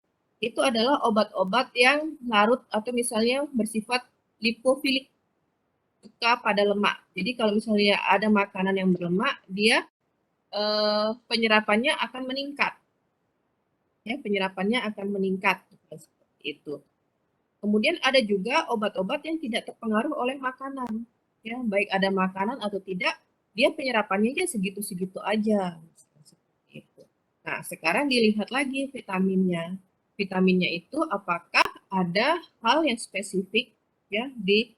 itu adalah obat-obat yang larut atau misalnya bersifat lipofilik, suka pada lemak. Jadi kalau misalnya ada makanan yang berlemak, dia penyerapannya akan meningkat. Ya, penyerapannya akan meningkat seperti itu. Kemudian ada juga obat-obat yang tidak terpengaruh oleh makanan. Ya, baik ada makanan atau tidak, dia penyerapannya aja segitu-segitu aja. Seperti itu. Nah, sekarang dilihat lagi vitaminnya. Vitaminnya itu apakah ada hal yang spesifik ya di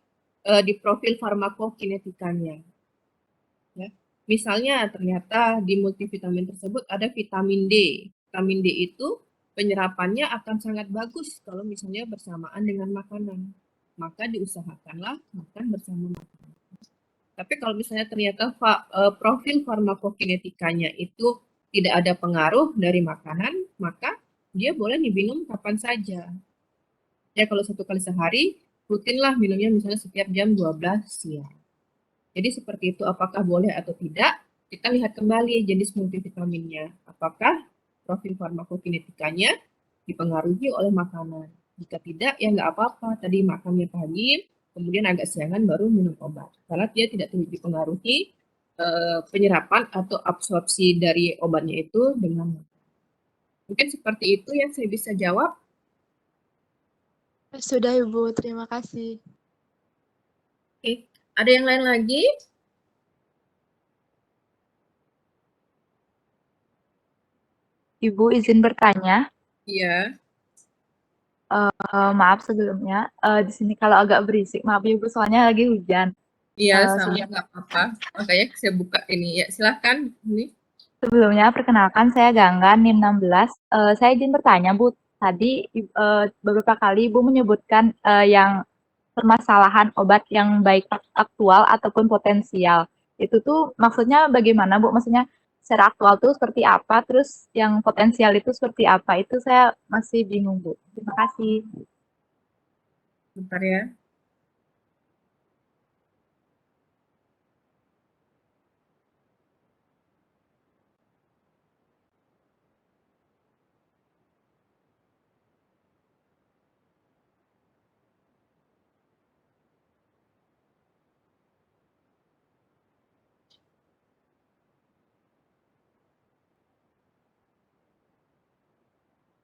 profil farmakokinetikanya. Ya. Misalnya ternyata di multivitamin tersebut ada vitamin D. Vitamin D itu penyerapannya akan sangat bagus kalau misalnya bersamaan dengan makanan. Maka diusahakanlah makan bersama makanan. Tapi kalau misalnya ternyata profil farmakokinetikanya itu tidak ada pengaruh dari makanan, maka dia boleh diminum kapan saja. Ya kalau 1 kali sehari, rutinlah minumnya misalnya setiap jam 12 siang. Jadi seperti itu, apakah boleh atau tidak, kita lihat kembali jenis multivitaminnya. Apakah profil farmakokinetikanya dipengaruhi oleh makanan. Jika tidak, ya nggak apa-apa. Tadi makannya pagi, kemudian agak siangan baru minum obat. Karena dia tidak dipengaruhi penyerapan atau absorpsi dari obatnya itu dengan makan. Mungkin seperti itu yang saya bisa jawab. Sudah, Ibu. Terima kasih. Oke, ada yang lain lagi? Ibu izin bertanya. Iya. Maaf sebelumnya. Di sini kalau agak berisik, maaf Ibu, soalnya lagi hujan. Iya, sama nggak apa-apa. Makanya saya buka ini. Ya, silahkan. Ini. Sebelumnya, perkenalkan saya Gangga, NIM 16. Saya izin bertanya, Bu. Tadi beberapa kali Ibu menyebutkan yang permasalahan obat yang baik aktual ataupun potensial. Itu tuh maksudnya bagaimana, Bu? Maksudnya secara aktual tuh seperti apa, terus yang potensial itu seperti apa? Itu saya masih bingung, Bu. Terima kasih. Bentar ya.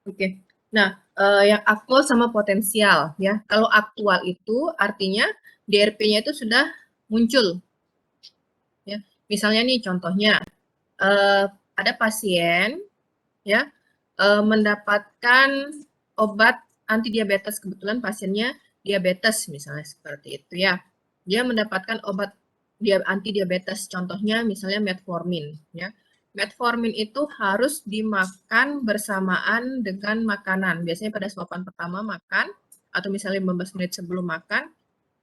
Oke. Nah, yang aktual sama potensial ya. Kalau aktual itu artinya DRP-nya itu sudah muncul. Ya. Misalnya nih contohnya ada pasien ya mendapatkan obat anti diabetes, kebetulan pasiennya diabetes misalnya seperti itu ya. Dia mendapatkan obat anti diabetes, contohnya misalnya metformin ya. Metformin itu harus dimakan bersamaan dengan makanan. Biasanya pada suapan pertama makan atau misalnya 15 menit sebelum makan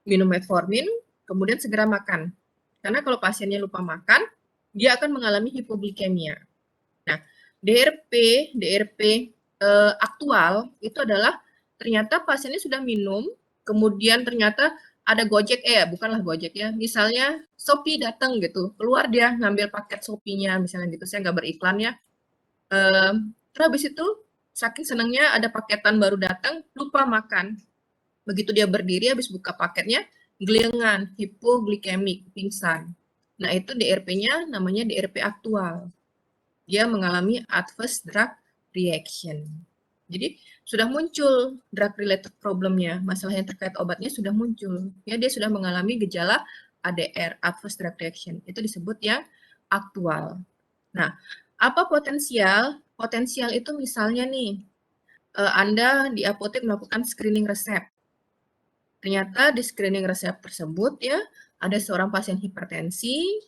minum metformin, kemudian segera makan. Karena kalau pasiennya lupa makan, dia akan mengalami hipoglikemia. Nah, DRP aktual itu adalah ternyata pasiennya sudah minum, kemudian ternyata ada Gojek, bukanlah Gojek ya, misalnya Shopee datang gitu, keluar dia ngambil paket Shopee-nya, misalnya gitu, saya nggak beriklan ya. Terus habis itu, saking senangnya ada paketan baru datang, lupa makan. Begitu dia berdiri, habis buka paketnya, gelengan, hipoglikemik, pingsan. Nah, itu DRP-nya namanya DRP aktual. Dia mengalami adverse drug reaction. Jadi sudah muncul drug related problemnya, masalah yang terkait obatnya sudah muncul. Ya, dia sudah mengalami gejala ADR, adverse drug reaction. Itu disebut yang aktual. Nah, apa potensial? Potensial itu misalnya nih, Anda di apotek melakukan screening resep. Ternyata di screening resep tersebut ya, ada seorang pasien hipertensi,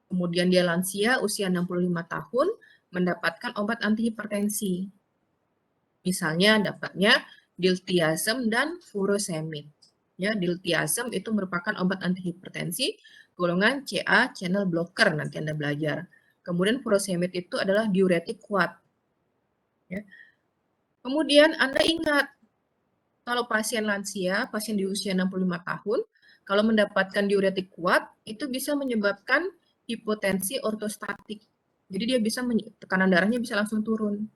kemudian dia lansia usia 65 tahun, mendapatkan obat antihipertensi. Misalnya dapatnya diltiazem dan furosemid. Ya, diltiazem itu merupakan obat antihipertensi golongan CA channel blocker, nanti Anda belajar. Kemudian furosemid itu adalah diuretik kuat. Ya. Kemudian Anda ingat kalau pasien lansia, pasien di usia 65 tahun, kalau mendapatkan diuretik kuat itu bisa menyebabkan hipotensi ortostatik. Jadi dia bisa tekanan darahnya bisa langsung turun.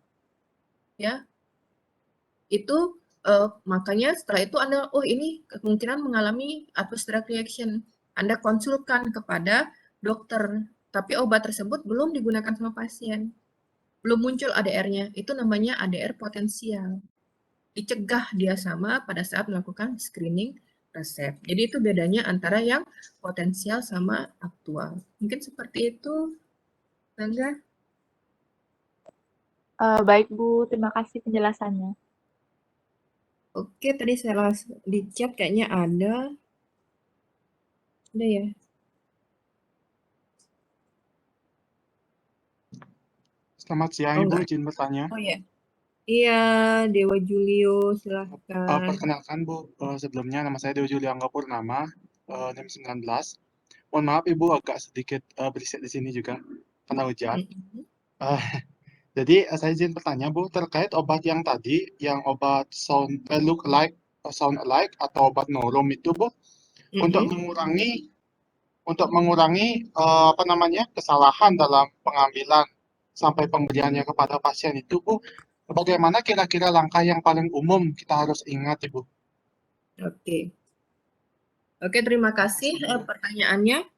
Ya, itu makanya setelah itu Anda, oh ini kemungkinan mengalami adverse drug reaction. Anda konsulkan kepada dokter, tapi obat tersebut belum digunakan sama pasien. Belum muncul ADR-nya, itu namanya ADR potensial. Dicegah dia sama pada saat melakukan screening resep. Jadi itu bedanya antara yang potensial sama aktual. Mungkin seperti itu, Angga. Baik Bu, terima kasih penjelasannya. Oke, tadi saya di chat kayaknya ada. Ada ya? Oh, Selamat siang Oh Ibu, enggak. izin bertanya. Oh ya. Iya, Dewa Julio, silahkan. Perkenalkan Bu, sebelumnya nama saya Dewa Julio Angga Purnama, NIM 19. Mohon maaf Ibu agak sedikit berisik di sini juga, karena hujan. Eh, Jadi saya izin bertanya Bu, terkait obat yang tadi, yang obat look alike, sound alike atau obat Norum itu Bu, untuk mengurangi apa namanya kesalahan dalam pengambilan sampai pemberiannya kepada pasien itu Bu, bagaimana kira-kira langkah yang paling umum kita harus ingat Ibu? Oke. Oke, terima kasih pertanyaannya.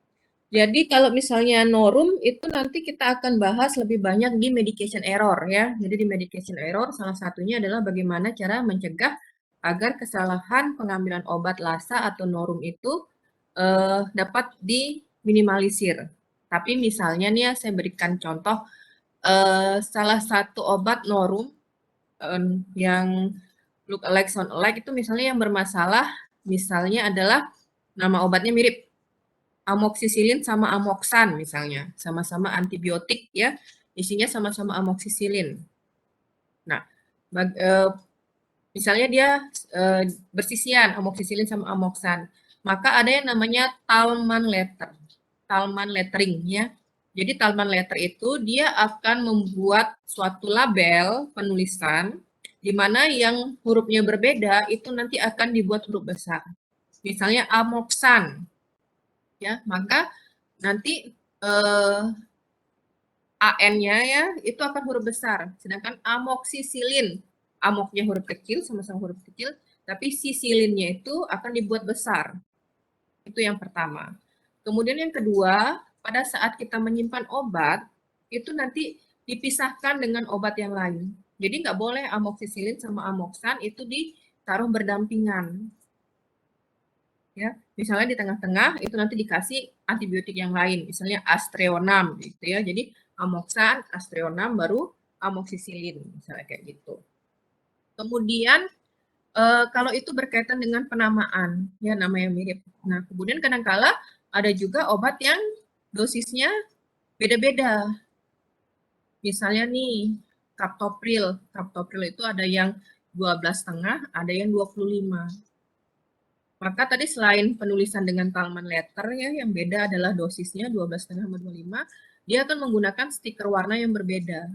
Jadi kalau misalnya Norum itu nanti kita akan bahas lebih banyak di medication error ya. Jadi di medication error salah satunya adalah bagaimana cara mencegah agar kesalahan pengambilan obat LASA atau Norum itu dapat diminimalisir. Tapi misalnya nih ya, saya berikan contoh salah satu obat Norum yang look alike sound alike itu misalnya yang bermasalah misalnya adalah nama obatnya mirip amoksisilin sama amoksan misalnya, sama-sama antibiotik ya, isinya sama-sama amoksisilin. Nah, misalnya dia bersisian amoksisilin sama amoksan, maka ada yang namanya Talman lettering ya. Jadi Talman letter itu dia akan membuat suatu label penulisan di mana yang hurufnya berbeda itu nanti akan dibuat huruf besar. Misalnya amoksan ya, maka nanti AN-nya ya itu akan huruf besar, sedangkan amoksisilin, amoknya huruf kecil sama-sama huruf kecil, tapi sisilinnya itu akan dibuat besar. Itu yang pertama. Kemudian yang kedua, pada saat kita menyimpan obat, itu nanti dipisahkan dengan obat yang lain. Jadi nggak boleh amoksisilin sama amoksan itu ditaruh berdampingan. Ya, misalnya di tengah-tengah itu nanti dikasih antibiotik yang lain, misalnya Astreonam gitu ya. Jadi amoksan, Astreonam baru amoksisilin misalnya kayak gitu. Kemudian kalau itu berkaitan dengan penamaan, ya nama yang mirip. Nah, kemudian kadangkala ada juga obat yang dosisnya beda-beda. Misalnya nih, Captopril. Captopril itu ada yang 12,5, ada yang 25. Maka tadi selain penulisan dengan Talman letter ya, yang beda adalah dosisnya 12,5 sama 25, dia akan menggunakan stiker warna yang berbeda.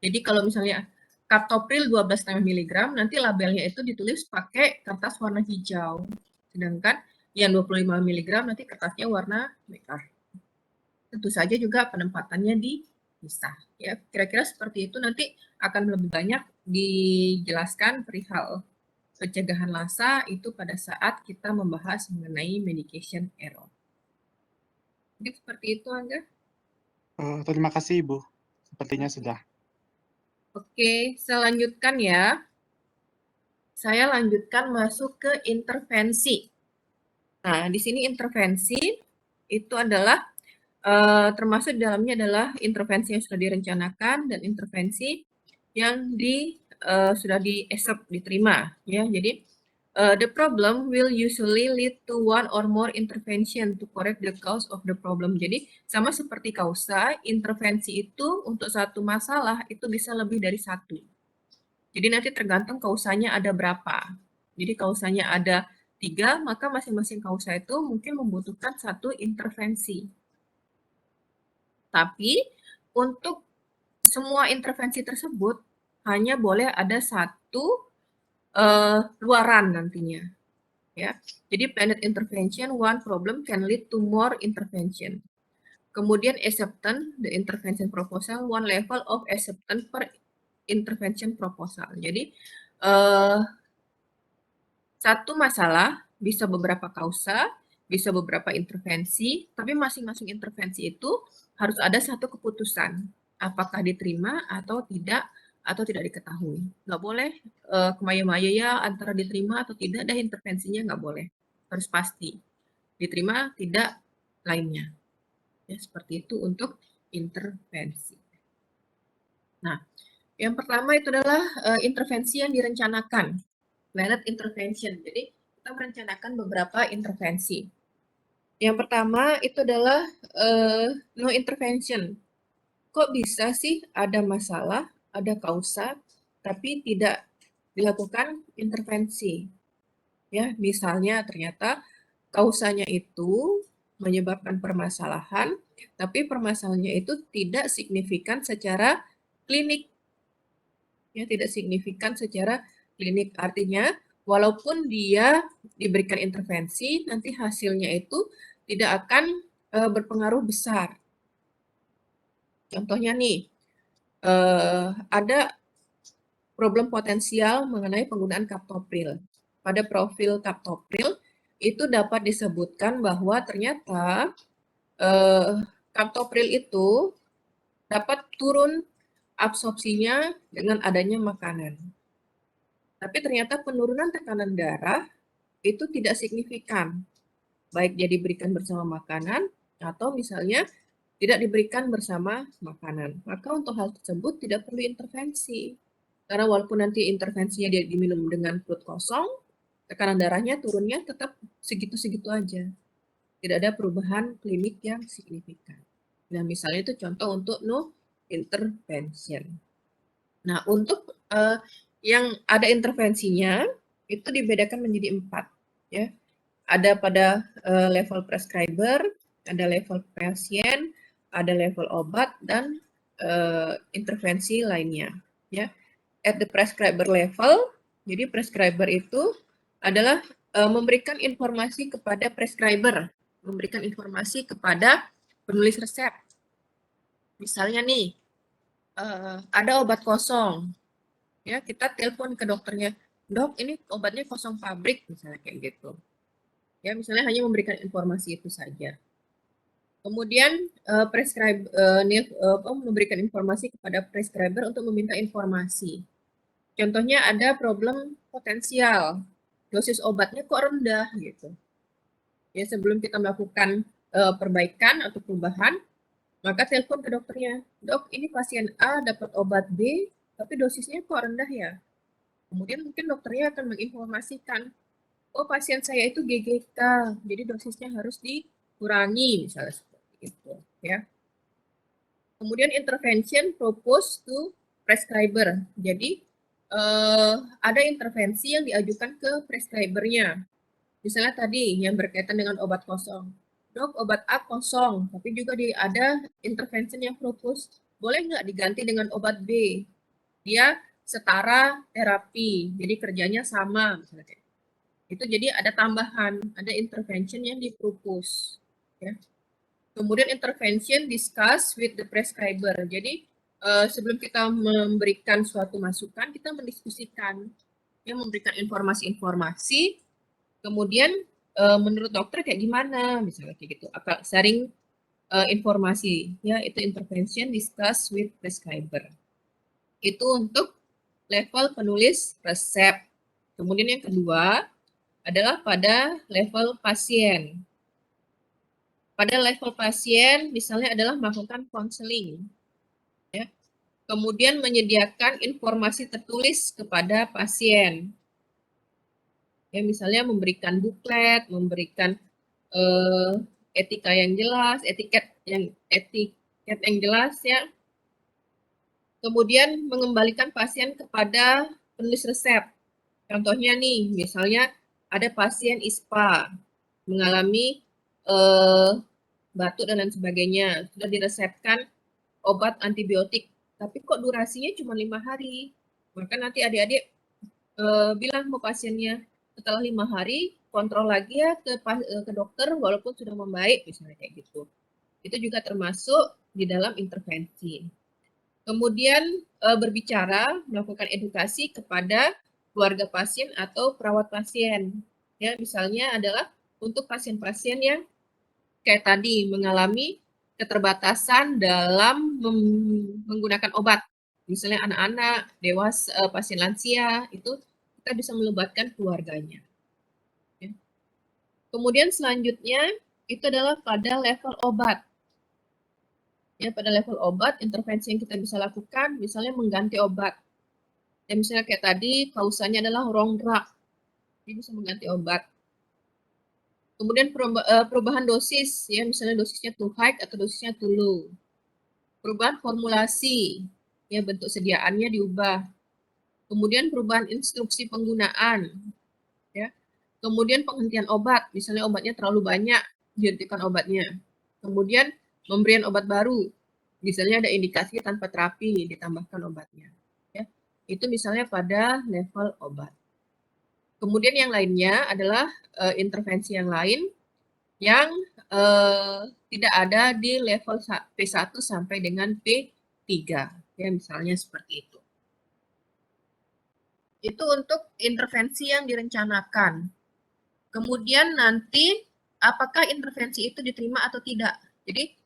Jadi kalau misalnya Captopril 12,5 mg, nanti labelnya itu ditulis pakai kertas warna hijau. Sedangkan yang 25 mg nanti kertasnya warna merah. Tentu saja juga penempatannya dipisah. Ya, kira-kira seperti itu nanti akan lebih banyak dijelaskan perihal pencegahan LASA itu pada saat kita membahas mengenai medication error. Mungkin seperti itu, Angga. Terima kasih Ibu, sepertinya sudah. Oke, saya lanjutkan ya. Saya lanjutkan masuk ke intervensi. Nah, di sini intervensi itu adalah termasuk di dalamnya adalah intervensi yang sudah direncanakan dan intervensi yang sudah diterima ya. Jadi the problem will usually lead to one or more intervention to correct the cause of the problem. Jadi sama seperti kausa, intervensi itu untuk satu masalah itu bisa lebih dari satu. Jadi nanti tergantung kausanya ada berapa. Jadi kausanya ada 3, maka masing-masing kausa itu mungkin membutuhkan satu intervensi. Tapi untuk semua intervensi tersebut hanya boleh ada satu luaran nantinya. Ya. Jadi planned intervention, one problem can lead to more intervention. Kemudian acceptance, the intervention proposal, one level of acceptance per intervention proposal. Jadi satu masalah bisa beberapa kausa, bisa beberapa intervensi, tapi masing-masing intervensi itu harus ada satu keputusan, apakah diterima atau tidak diketahui. Nggak boleh kemaya-maya ya antara diterima atau tidak, dah intervensinya nggak boleh, harus pasti diterima tidak lainnya. Ya, seperti itu untuk intervensi. Nah, yang pertama itu adalah intervensi yang direncanakan, planned intervention. Jadi kita merencanakan beberapa intervensi. Yang pertama itu adalah no intervention. Kok bisa sih ada masalah, ada kausa, tapi tidak dilakukan intervensi? Ya, misalnya ternyata kausanya itu menyebabkan permasalahan, tapi permasalahannya itu tidak signifikan secara klinik. Ya, tidak signifikan secara klinik. Artinya, walaupun dia diberikan intervensi, nanti hasilnya itu tidak akan berpengaruh besar. Contohnya nih, ada problem potensial mengenai penggunaan captopril. Pada profil captopril, itu dapat disebutkan bahwa ternyata captopril itu dapat turun absorpsinya dengan adanya makanan. Tapi ternyata penurunan tekanan darah itu tidak signifikan, baik dia diberikan bersama makanan atau misalnya tidak diberikan bersama makanan. Maka untuk hal tersebut tidak perlu intervensi. Karena walaupun nanti intervensinya dia diminum dengan perut kosong, tekanan darahnya turunnya tetap segitu-segitu aja. Tidak ada perubahan klinik yang signifikan. Nah, misalnya itu contoh untuk no intervention. Nah, untuk yang ada intervensinya itu dibedakan menjadi 4, ya. Ada pada level prescriber, ada level pasien, ada level obat dan intervensi lainnya, ya. At the prescriber level, jadi prescriber itu adalah memberikan informasi kepada prescriber, memberikan informasi kepada penulis resep. Misalnya nih, ada obat kosong, ya kita telepon ke dokternya, dok ini obatnya kosong pabrik, misalnya kayak gitu. Ya misalnya hanya memberikan informasi itu saja. Kemudian memberikan informasi kepada prescriber untuk meminta informasi. Contohnya ada problem potensial, dosis obatnya kok rendah gitu. Ya sebelum kita melakukan perbaikan atau perubahan, maka telepon ke dokternya, dok ini pasien A dapat obat B, tapi dosisnya kok rendah ya. Kemudian mungkin dokternya akan menginformasikan, oh pasien saya itu GGK, jadi dosisnya harus dikurangi, misalnya seperti itu. Ya. Kemudian intervention proposed to prescriber. Jadi ada intervensi yang diajukan ke prescribernya. Misalnya tadi yang berkaitan dengan obat kosong. Dok, obat A kosong, tapi juga ada intervention yang propose. Boleh nggak diganti dengan obat B? Dia setara terapi, jadi kerjanya sama. Misalnya. Itu jadi ada tambahan, ada intervention yang dipropose. Ya. Kemudian intervention discuss with the prescriber. Jadi sebelum kita memberikan suatu masukan, kita mendiskusikan, ya memberikan informasi-informasi. Kemudian menurut dokter kayak gimana, misalnya kayak gitu. Sharing informasi, ya itu intervention discuss with prescriber. Itu untuk level penulis resep. Kemudian yang kedua adalah pada level pasien. Pada level pasien, misalnya adalah melakukan konseling. Ya. Kemudian menyediakan informasi tertulis kepada pasien. Ya, misalnya memberikan buklet, memberikan etika yang jelas, etiket yang jelas ya. Kemudian mengembalikan pasien kepada penulis resep. Contohnya nih, misalnya ada pasien ISPA mengalami batuk dan lain sebagainya, sudah diresepkan obat antibiotik, tapi kok durasinya cuma 5 hari. Maka nanti adik-adik bilang ke pasiennya, setelah 5 hari kontrol lagi ya ke dokter walaupun sudah membaik, misalnya kayak gitu. Itu juga termasuk di dalam intervensi. Kemudian berbicara, melakukan edukasi kepada keluarga pasien atau perawat pasien. Ya, misalnya adalah untuk pasien-pasien yang kayak tadi mengalami keterbatasan dalam menggunakan obat. Misalnya anak-anak, dewasa, pasien lansia, itu kita bisa melibatkan keluarganya. Ya. Kemudian selanjutnya itu adalah pada level obat. Ya, pada level obat, intervensi yang kita bisa lakukan, misalnya mengganti obat. Ya, misalnya kayak tadi, kausanya adalah wrong drug. Dia bisa mengganti obat. Kemudian perubahan dosis, ya, misalnya dosisnya too high atau dosisnya too low. Perubahan formulasi, ya, bentuk sediaannya diubah. Kemudian perubahan instruksi penggunaan, ya. Kemudian penghentian obat, misalnya obatnya terlalu banyak, dihentikan obatnya. Kemudian pemberian obat baru, misalnya ada indikasi tanpa terapi, ditambahkan obatnya. Ya. Itu misalnya pada level obat. Kemudian yang lainnya adalah intervensi yang lain yang tidak ada di level P1 sampai dengan P3, ya misalnya seperti itu. Itu untuk intervensi yang direncanakan. Kemudian nanti apakah intervensi itu diterima atau tidak. Jadi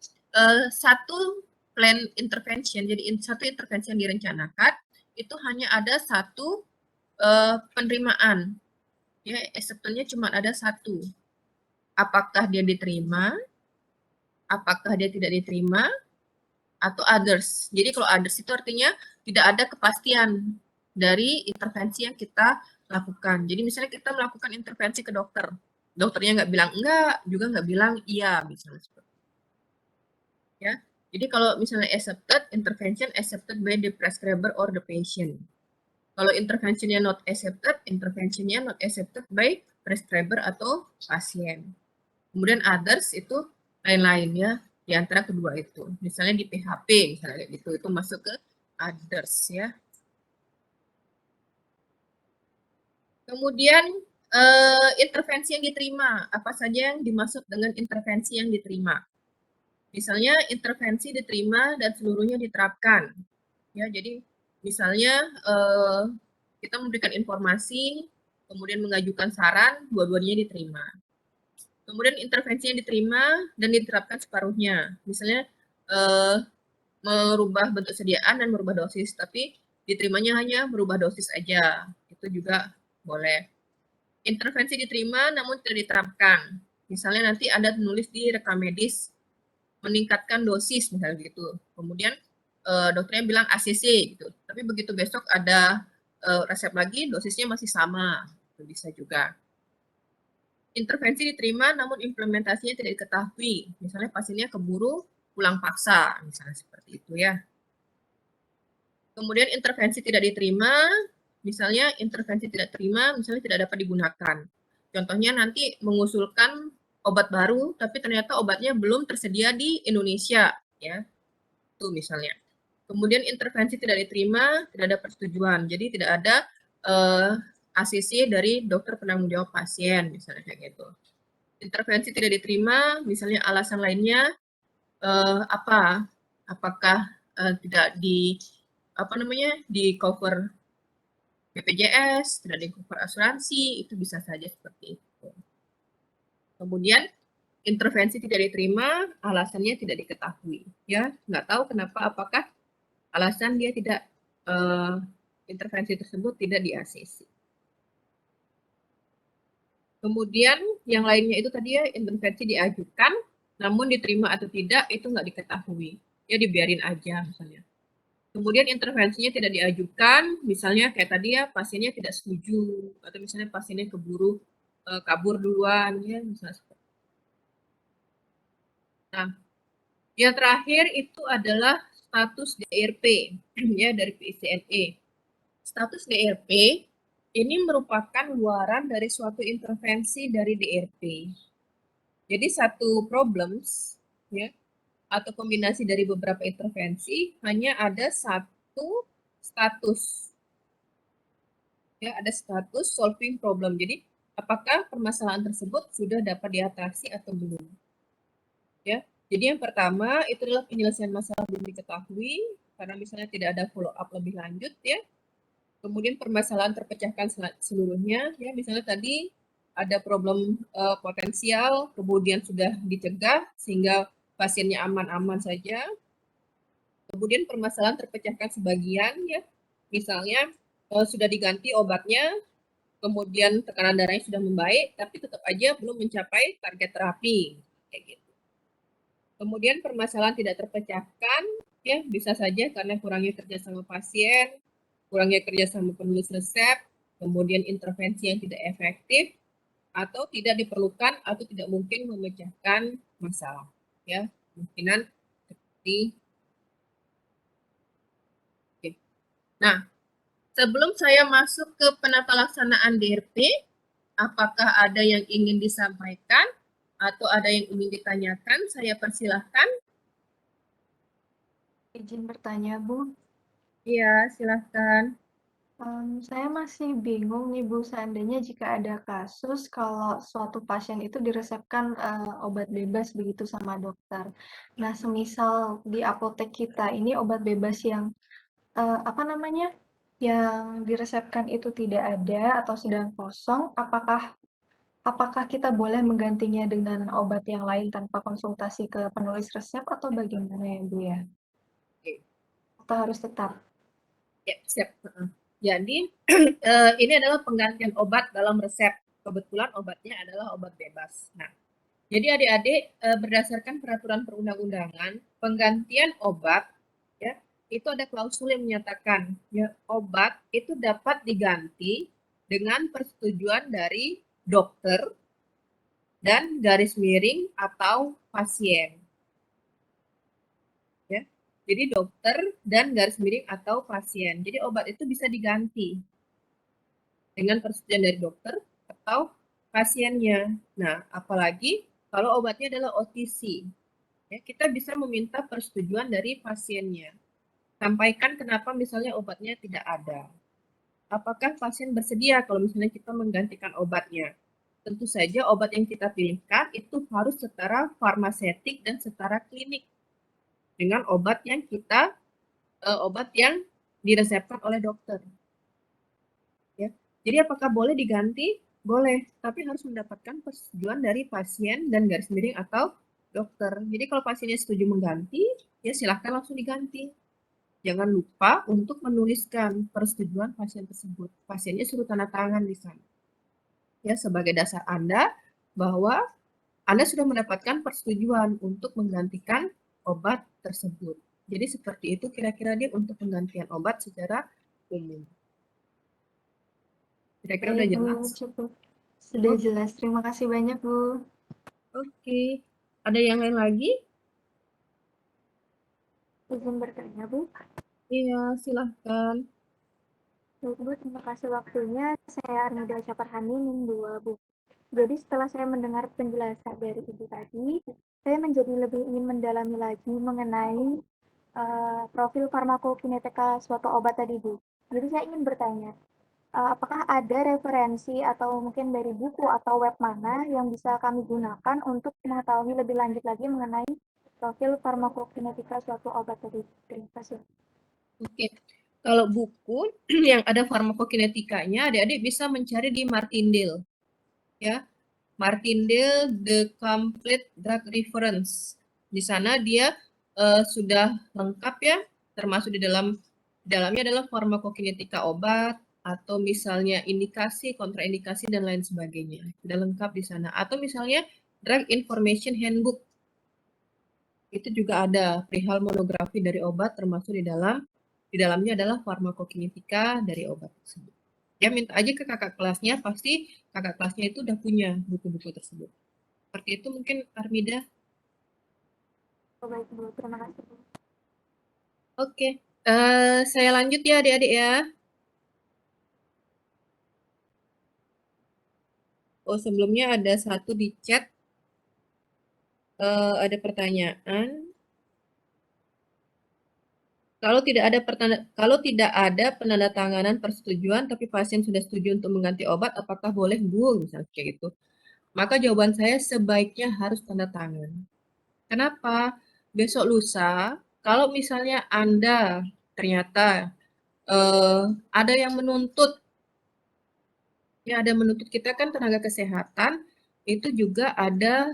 satu plan intervention, jadi satu intervensi yang direncanakan itu hanya ada satu penerimaan. Ya, acceptance-nya cuma ada satu. Apakah dia diterima, apakah dia tidak diterima, atau others. Jadi kalau others itu artinya tidak ada kepastian dari intervensi yang kita lakukan. Jadi misalnya kita melakukan intervensi ke dokter, dokternya nggak bilang enggak, juga nggak bilang iya, misalnya seperti itu. Ya. Jadi kalau misalnya accepted, intervention accepted by the prescriber or the patient. Kalau interventionnya not accepted, interventionnya not accepted by prescriber atau pasien. Kemudian others itu lain-lain ya, di antara kedua itu. Misalnya di PHP, misalnya gitu, itu masuk ke others ya. Kemudian intervensi yang diterima, apa saja yang dimaksud dengan intervensi yang diterima? Misalnya intervensi diterima dan seluruhnya diterapkan. Ya, jadi misalnya kita memberikan informasi, kemudian mengajukan saran, dua-duanya diterima. Kemudian intervensi yang diterima dan diterapkan separuhnya. Misalnya merubah bentuk sediaan dan merubah dosis, tapi diterimanya hanya merubah dosis aja. Itu juga boleh. Intervensi diterima namun tidak diterapkan. Misalnya nanti ada menulis di rekam medis meningkatkan dosis misalnya gitu. Kemudian dokternya bilang ACC gitu. Tapi begitu besok ada resep lagi dosisnya masih sama. Itu bisa juga. Intervensi diterima namun implementasinya tidak diketahui. Misalnya pasiennya keburu pulang paksa, misalnya seperti itu ya. Kemudian intervensi tidak diterima, misalnya intervensi tidak terima, misalnya tidak dapat digunakan. Contohnya nanti mengusulkan obat baru, tapi ternyata obatnya belum tersedia di Indonesia, ya. Itu misalnya. Kemudian intervensi tidak diterima, tidak ada persetujuan. Jadi tidak ada ACC dari dokter penanggung jawab pasien, misalnya kayak gitu. Intervensi tidak diterima, misalnya alasan lainnya apa? Apakah tidak di cover BPJS, tidak di cover asuransi, itu bisa saja seperti itu. Kemudian intervensi tidak diterima, alasannya tidak diketahui, ya nggak tahu kenapa, apakah alasan dia tidak intervensi tersebut tidak di ACC. Kemudian yang lainnya itu tadi ya intervensi diajukan, namun diterima atau tidak itu nggak diketahui, ya dibiarin aja misalnya. Kemudian intervensinya tidak diajukan, misalnya kayak tadi ya pasiennya tidak setuju atau misalnya pasiennya keburu kabur duluan ya misalnya seperti itu. Nah, yang terakhir itu adalah status DRP ya dari PICNE. Status DRP ini merupakan luaran dari suatu intervensi dari DRP. Jadi satu problems ya atau kombinasi dari beberapa intervensi hanya ada satu status. Ya, ada status solving problem. Jadi, apakah permasalahan tersebut sudah dapat diatasi atau belum? Ya. Jadi yang pertama itu adalah penyelesaian masalah belum diketahui, karena misalnya tidak ada follow up lebih lanjut ya. Kemudian permasalahan terpecahkan seluruhnya, ya misalnya tadi ada problem potensial, kemudian sudah dicegah sehingga pasiennya aman-aman saja. Kemudian permasalahan terpecahkan sebagian, ya misalnya sudah diganti obatnya, kemudian tekanan darahnya sudah membaik, tapi tetap aja belum mencapai target terapi, kayak gitu. Kemudian permasalahan tidak terpecahkan, ya bisa saja karena kurangnya kerjasama pasien, kurangnya kerjasama penulis resep, kemudian intervensi yang tidak efektif, atau tidak diperlukan atau tidak mungkin memecahkan masalah. Ya, kemungkinan seperti. Oke. Nah, sebelum saya masuk ke penata laksanaan DRP, apakah ada yang ingin disampaikan atau ada yang ingin ditanyakan? Saya persilahkan. Izin bertanya, Bu. Iya, silahkan. Saya masih bingung nih, Bu, seandainya jika ada kasus kalau suatu pasien itu diresepkan obat bebas begitu sama dokter. Nah, semisal di apotek kita ini obat bebas yang apa namanya, yang diresepkan itu tidak ada atau sedang kosong, apakah kita boleh menggantinya dengan obat yang lain tanpa konsultasi ke penulis resep atau bagaimana ya, Bu ya? Oke. Atau harus tetap? Ya, siap. Jadi ini adalah penggantian obat dalam resep. Kebetulan obatnya adalah obat bebas. Nah, jadi adik-adik berdasarkan peraturan perundang-undangan, penggantian obat ya itu ada klausul yang menyatakan ya obat itu dapat diganti dengan persetujuan dari dokter dan garis miring atau pasien. Ya. Jadi dokter dan garis miring atau pasien. Jadi obat itu bisa diganti dengan persetujuan dari dokter atau pasiennya. Nah, apalagi kalau obatnya adalah OTC. Ya, kita bisa meminta persetujuan dari pasiennya. Sampaikan kenapa misalnya obatnya tidak ada. Apakah pasien bersedia kalau misalnya kita menggantikan obatnya? Tentu saja obat yang kita pilihkan itu harus setara farmasetik dan setara klinik dengan obat yang diresepkan oleh dokter. Ya. Jadi apakah boleh diganti? Boleh, tapi harus mendapatkan persetujuan dari pasien dan garis miring atau dokter. Jadi kalau pasiennya setuju mengganti, ya silahkan langsung diganti. Jangan lupa untuk menuliskan persetujuan pasien tersebut. Pasiennya suruh tanda tangan di sana. Ya, sebagai dasar Anda bahwa Anda sudah mendapatkan persetujuan untuk menggantikan obat tersebut. Jadi seperti itu kira-kira dia untuk penggantian obat secara umum. Kira-kira udah Baik, Bu, jelas? cukup. Sudah jelas. Terima kasih banyak, Bu. Oke. Ada yang lain lagi? Izin bertanya, Bu. Iya, silahkan. Baik, Bu, terima kasih waktunya. Saya Armida Caparhani, NIM 2, Bu. Jadi setelah saya mendengar penjelasan dari Ibu tadi, saya menjadi lebih ingin mendalami lagi mengenai profil farmakokinetika suatu obat tadi, Bu. Jadi saya ingin bertanya, apakah ada referensi atau mungkin dari buku atau web mana yang bisa kami gunakan untuk mengetahui lebih lanjut lagi mengenai profil farmakokinetika suatu obat tadi? Terima kasih. Oke. Kalau buku yang ada farmakokinetikanya, adik-adik bisa mencari di Martindale. Ya, Martindale The Complete Drug Reference. Di sana dia sudah lengkap ya, termasuk di dalamnya adalah farmakokinetika obat atau misalnya indikasi, kontraindikasi dan lain sebagainya. Sudah lengkap di sana. Atau misalnya Drug Information Handbook. Itu juga ada perihal monografi dari obat termasuk di dalamnya adalah farmakokinetika dari obat tersebut. Ya minta aja ke kakak kelasnya, pasti kakak kelasnya itu udah punya buku-buku tersebut. Seperti itu mungkin Armida. Baik, Bu. Terima kasih, Bu. Oke, saya lanjut ya adik-adik ya. Oh sebelumnya ada satu di chat, ada pertanyaan. Kalau tidak ada penandatanganan persetujuan tapi pasien sudah setuju untuk mengganti obat, apakah boleh Bu? Misalnya kayak gitu. Maka jawaban saya sebaiknya harus tanda tangan. Kenapa? Besok lusa, kalau misalnya Anda ternyata ada yang menuntut, ya ada menuntut kita kan tenaga kesehatan, itu juga ada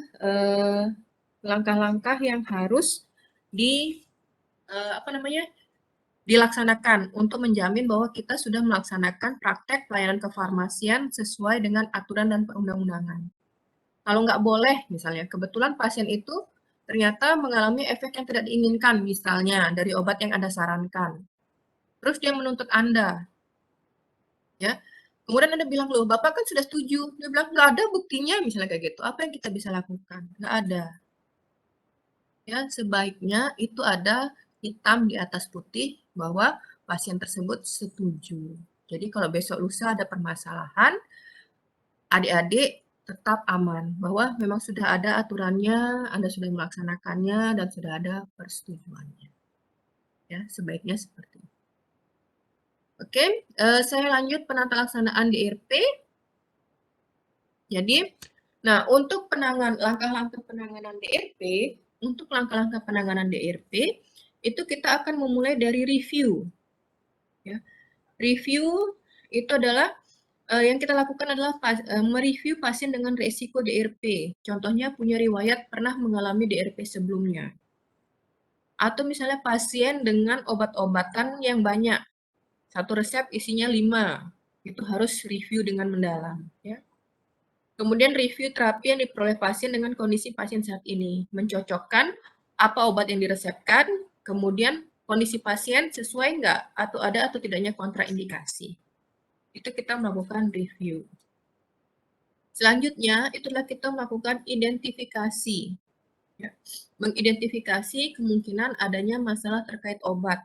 langkah-langkah yang harus dilaksanakan untuk menjamin bahwa kita sudah melaksanakan praktek pelayanan kefarmasian sesuai dengan aturan dan perundang-undangan. Kalau nggak boleh, misalnya kebetulan pasien itu ternyata mengalami efek yang tidak diinginkan, misalnya dari obat yang Anda sarankan. Terus dia menuntut Anda, ya. Kemudian Anda bilang, loh Bapak kan sudah setuju. Dia bilang, nggak ada buktinya, misalnya kayak gitu. Apa yang kita bisa lakukan? Nggak ada. Ya, sebaiknya itu ada hitam di atas putih bahwa pasien tersebut setuju. Jadi kalau besok lusa ada permasalahan, adik-adik tetap aman bahwa memang sudah ada aturannya, Anda sudah melaksanakannya dan sudah ada persetujuannya. Ya, sebaiknya seperti itu. Oke, saya lanjut penata laksanaan DRP. Jadi, nah untuk langkah-langkah penanganan DRP, untuk langkah-langkah penanganan DRP itu kita akan memulai dari review. Ya. Review itu adalah yang kita lakukan adalah mereview pasien dengan resiko DRP. Contohnya punya riwayat pernah mengalami DRP sebelumnya. Atau misalnya pasien dengan obat-obatan yang banyak. Satu resep isinya 5. Itu harus review dengan mendalam. Ya. Kemudian review terapi yang diperoleh pasien dengan kondisi pasien saat ini. Mencocokkan apa obat yang diresepkan, kemudian kondisi pasien sesuai nggak, atau ada atau tidaknya kontraindikasi. Itu kita melakukan review. Selanjutnya, itulah kita melakukan identifikasi. Ya. Mengidentifikasi kemungkinan adanya masalah terkait obat.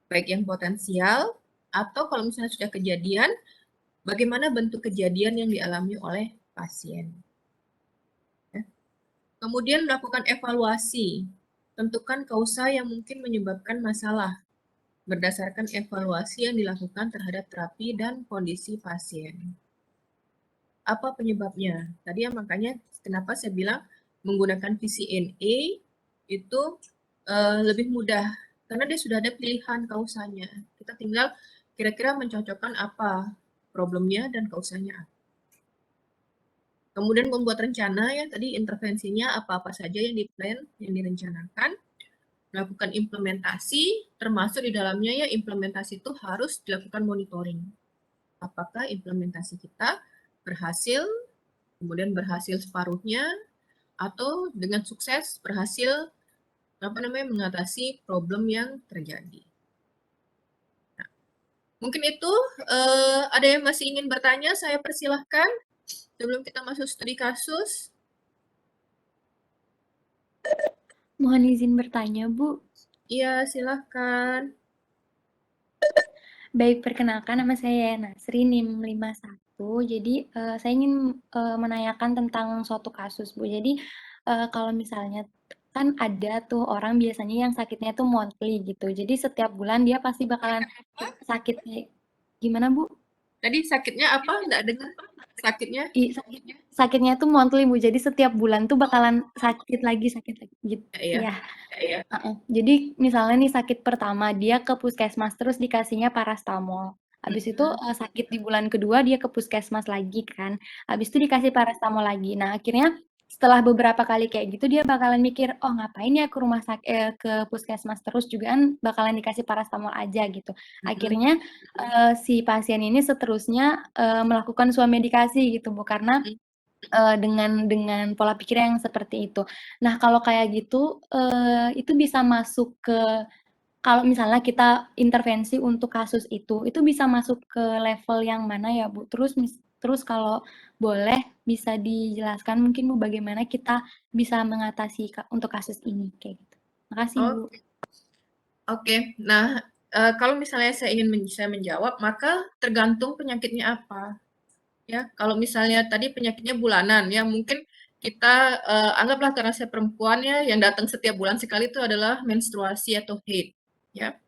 Baik yang potensial, atau kalau misalnya sudah kejadian, bagaimana bentuk kejadian yang dialami oleh pasien. Ya. Kemudian melakukan evaluasi. Tentukan kausa yang mungkin menyebabkan masalah berdasarkan evaluasi yang dilakukan terhadap terapi dan kondisi pasien. Apa penyebabnya? Tadi ya makanya kenapa saya bilang menggunakan VCNA itu lebih mudah karena dia sudah ada pilihan kausanya. Kita tinggal kira-kira mencocokkan apa problemnya dan kausanya. Kemudian membuat rencana ya tadi intervensinya apa-apa saja yang diplan, yang direncanakan. Melakukan implementasi, termasuk di dalamnya ya implementasi itu harus dilakukan monitoring. Apakah implementasi kita berhasil, kemudian berhasil separuhnya, atau dengan sukses berhasil mengatasi problem yang terjadi. Nah, mungkin itu ada yang masih ingin bertanya, saya persilahkan sebelum kita masuk studi kasus. Mohon izin bertanya, Bu. Iya, silahkan. Baik, perkenalkan nama saya Nasri, NIM 51. Jadi, saya ingin menanyakan tentang suatu kasus, Bu. Jadi, kalau misalnya kan ada tuh orang biasanya yang sakitnya tuh monthly gitu. Jadi setiap bulan dia pasti bakalan sakit. Gimana, Bu? Tadi sakitnya apa? Nggak dengar. Sakitnya? Sakitnya tuh monthly, Bu. Jadi setiap bulan tuh bakalan sakit lagi gitu. Iya. Ya. Jadi misalnya nih sakit pertama dia ke puskesmas terus dikasihnya parastamol. Habis itu sakit di bulan kedua dia ke puskesmas lagi kan. Habis itu dikasih parastamol lagi. Nah, akhirnya setelah beberapa kali kayak gitu dia bakalan mikir, "Oh, ngapain ya ke ke puskesmas terus juga kan bakalan dikasih parastamol aja," gitu. Akhirnya si pasien ini seterusnya melakukan medikasi gitu, Bu, karena dengan pola pikir yang seperti itu. Nah, kalau kayak gitu, itu bisa masuk ke kalau misalnya kita intervensi untuk kasus itu bisa masuk ke level yang mana ya, Bu? Terus kalau boleh bisa dijelaskan mungkin, Bu, bagaimana kita bisa mengatasi untuk kasus ini, kayak gitu. Makasih, Bu. Oke. Nah, kalau misalnya saya menjawab, maka tergantung penyakitnya apa. Ya, kalau misalnya tadi penyakitnya bulanan, ya mungkin kita anggaplah karena saya perempuan ya, yang datang setiap bulan sekali itu adalah menstruasi atau haid. Ya,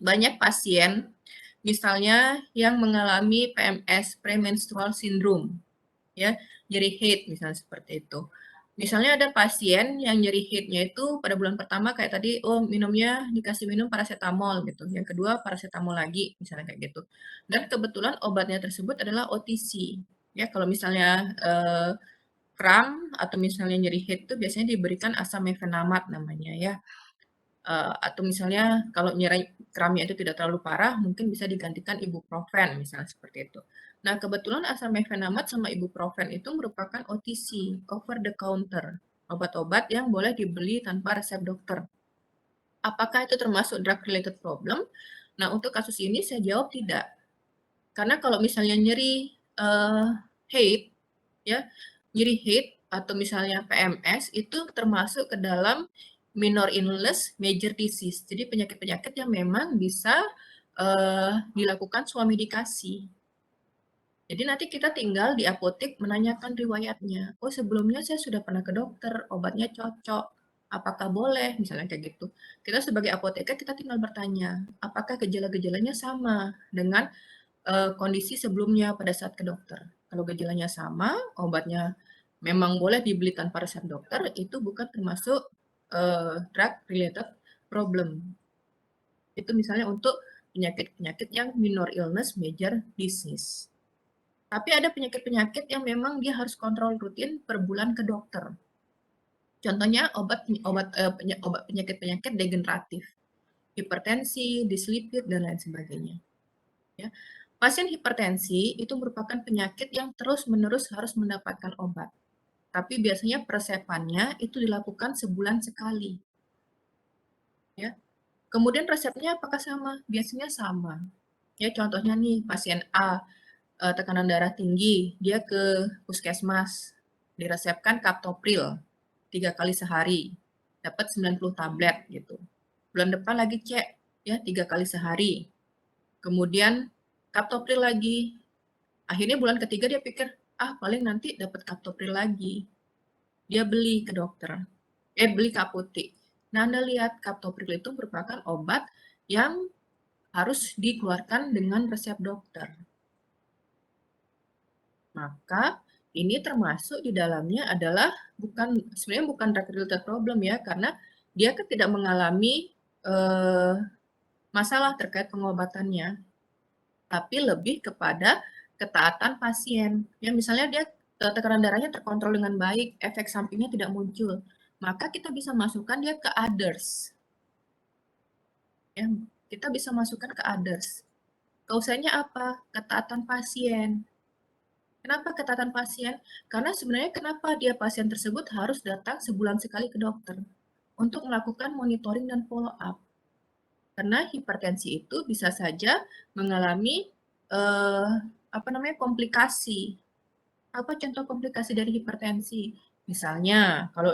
banyak pasien, misalnya yang mengalami PMS (premenstrual syndrome), ya, jadi haid misalnya seperti itu. Misalnya ada pasien yang nyeri head-nya itu pada bulan pertama kayak tadi, oh minumnya dikasih minum paracetamol gitu, yang kedua paracetamol lagi, misalnya kayak gitu. Dan kebetulan obatnya tersebut adalah OTC. Ya, kalau misalnya kram atau misalnya nyeri head itu biasanya diberikan asam mefenamat namanya ya. Atau misalnya kalau nyeri kramnya itu tidak terlalu parah, mungkin bisa digantikan ibuprofen, misalnya seperti itu. Nah, kebetulan asam mefenamat sama ibuprofen itu merupakan OTC, over the counter, obat-obat yang boleh dibeli tanpa resep dokter. Apakah itu termasuk drug related problem? Nah, untuk kasus ini saya jawab tidak. Karena kalau misalnya nyeri head, ya, nyeri head atau misalnya PMS itu termasuk ke dalam minor illness, major disease. Jadi penyakit-penyakit yang memang bisa dilakukan swamedikasi. Jadi nanti kita tinggal di apotek menanyakan riwayatnya. Oh sebelumnya saya sudah pernah ke dokter, obatnya cocok. Apakah boleh? Misalnya kayak gitu. Kita sebagai apoteker kita tinggal bertanya, apakah gejala-gejalanya sama dengan kondisi sebelumnya pada saat ke dokter. Kalau gejalanya sama, obatnya memang boleh dibeli tanpa resep dokter, itu bukan termasuk drug related problem. Itu misalnya untuk penyakit-penyakit yang minor illness, major disease. Tapi ada penyakit-penyakit yang memang dia harus kontrol rutin per bulan ke dokter. Contohnya obat penyakit-penyakit degeneratif, hipertensi, dislipid, dan lain sebagainya. Ya. Pasien hipertensi itu merupakan penyakit yang terus-menerus harus mendapatkan obat. Tapi biasanya persepannya itu dilakukan sebulan sekali. Ya. Kemudian resepnya apakah sama? Biasanya sama. Ya, contohnya nih pasien A tekanan darah tinggi, dia ke puskesmas, diresepkan kaptopril 3 kali sehari, dapat 90 tablet gitu. Bulan depan lagi cek, ya 3 kali sehari. Kemudian kaptopril lagi. Akhirnya bulan ketiga dia pikir, ah paling nanti dapat kaptopril lagi. Dia beli ke dokter, beli ke apotek. Nah, Anda lihat kaptopril itu merupakan obat yang harus dikeluarkan dengan resep dokter. Maka ini termasuk di dalamnya adalah sebenarnya bukan drug related problem ya, karena dia kan tidak mengalami masalah terkait pengobatannya, tapi lebih kepada ketaatan pasien. Ya misalnya dia tekanan darahnya terkontrol dengan baik, efek sampingnya tidak muncul, maka kita bisa masukkan dia ke others. Ya, kita bisa masukkan ke others. Kausanya apa? Ketaatan pasien. Kenapa ketaatan pasien? Karena sebenarnya kenapa dia pasien tersebut harus datang sebulan sekali ke dokter untuk melakukan monitoring dan follow up. Karena hipertensi itu bisa saja mengalami komplikasi. Apa contoh komplikasi dari hipertensi? Misalnya, kalau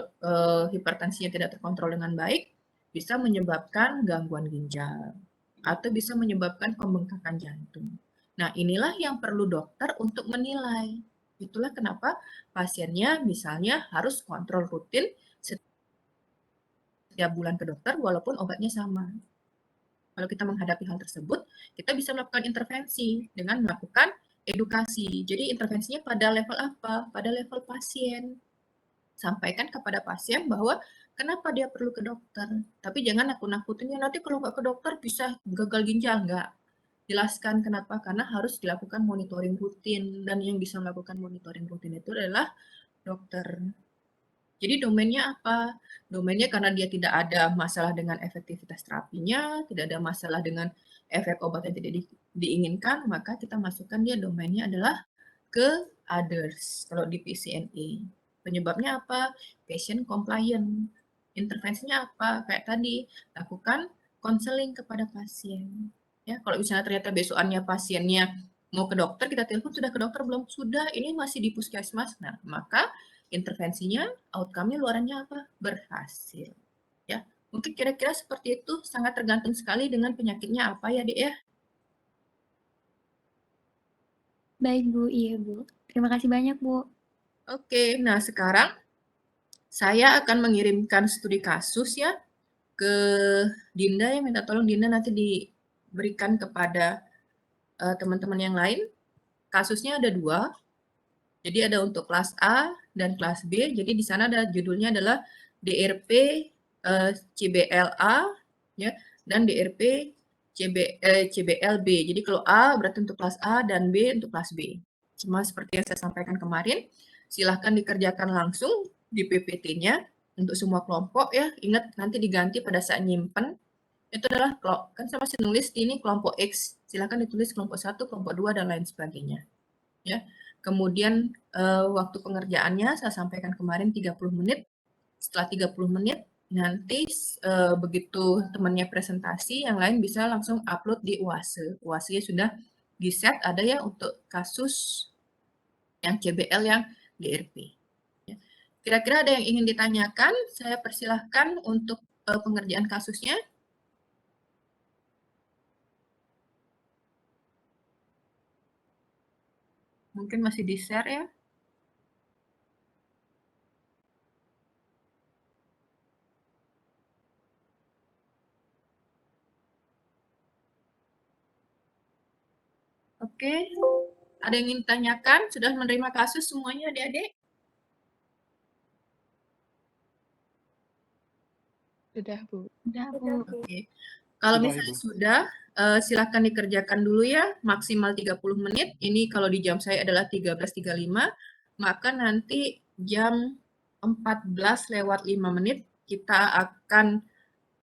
hipertensinya tidak terkontrol dengan baik, bisa menyebabkan gangguan ginjal atau bisa menyebabkan pembengkakan jantung. Nah, inilah yang perlu dokter untuk menilai. Itulah kenapa pasiennya misalnya harus kontrol rutin setiap bulan ke dokter walaupun obatnya sama. Kalau kita menghadapi hal tersebut, kita bisa melakukan intervensi dengan melakukan edukasi. Jadi intervensinya pada level apa? Pada level pasien. Sampaikan kepada pasien bahwa kenapa dia perlu ke dokter. Tapi jangan nakut-nakutin, ya nanti kalau nggak ke dokter bisa gagal ginjal. Nggak. Jelaskan kenapa, karena harus dilakukan monitoring rutin. Dan yang bisa melakukan monitoring rutin itu adalah dokter. Jadi domainnya apa? Domainnya karena dia tidak ada masalah dengan efektivitas terapinya, tidak ada masalah dengan efek obat yang tidak diinginkan, maka kita masukkan dia domainnya adalah ke others, kalau di PCNA. Penyebabnya apa? Patient compliant. Intervensinya apa? Kayak tadi, lakukan konseling kepada pasien. Ya, kalau misalnya ternyata besokannya pasiennya mau ke dokter, kita telepon sudah ke dokter belum? Sudah, ini masih di puskesmas. Nah, maka intervensinya, outcome-nya luarannya apa? Berhasil. Ya, mungkin kira-kira seperti itu, sangat tergantung sekali dengan penyakitnya apa ya, Dek ya. Baik, Bu. Iya, Bu. Terima kasih banyak, Bu. Oke, nah sekarang saya akan mengirimkan studi kasus ya ke Dinda ya, minta tolong Dinda nanti diberikan kepada teman-teman yang lain. Kasusnya ada 2. Jadi ada untuk kelas A dan kelas B. Jadi di sana ada judulnya adalah DRP CBLA ya dan DRP CBLB. Jadi kalau A berarti untuk kelas A dan B untuk kelas B. Cuma seperti yang saya sampaikan kemarin, silahkan dikerjakan langsung di PPT-nya untuk semua kelompok ya. Ingat nanti diganti pada saat nyimpen. Itu adalah kan saya masih nulis ini kelompok X. Silahkan ditulis kelompok 1, kelompok 2 dan lain sebagainya. Ya. Kemudian waktu pengerjaannya saya sampaikan kemarin 30 menit. Setelah 30 menit nanti begitu temannya presentasi, yang lain bisa langsung upload di UASE. UASE sudah di-set ada ya untuk kasus yang CBL yang DRP. Ya. Kira-kira ada yang ingin ditanyakan? Saya persilahkan untuk pengerjaan kasusnya. Mungkin masih di-share ya. Oke, ada yang ingin ditanyakan? Sudah menerima kasus semuanya adik-adik? Sudah, Bu. Udah, Bu. Oke. Kalau Sudah, misalnya Ibu. sudah, silakan dikerjakan dulu ya, maksimal 30 menit. Ini kalau di jam saya adalah 13.35, maka nanti jam 14 lewat 5 menit kita akan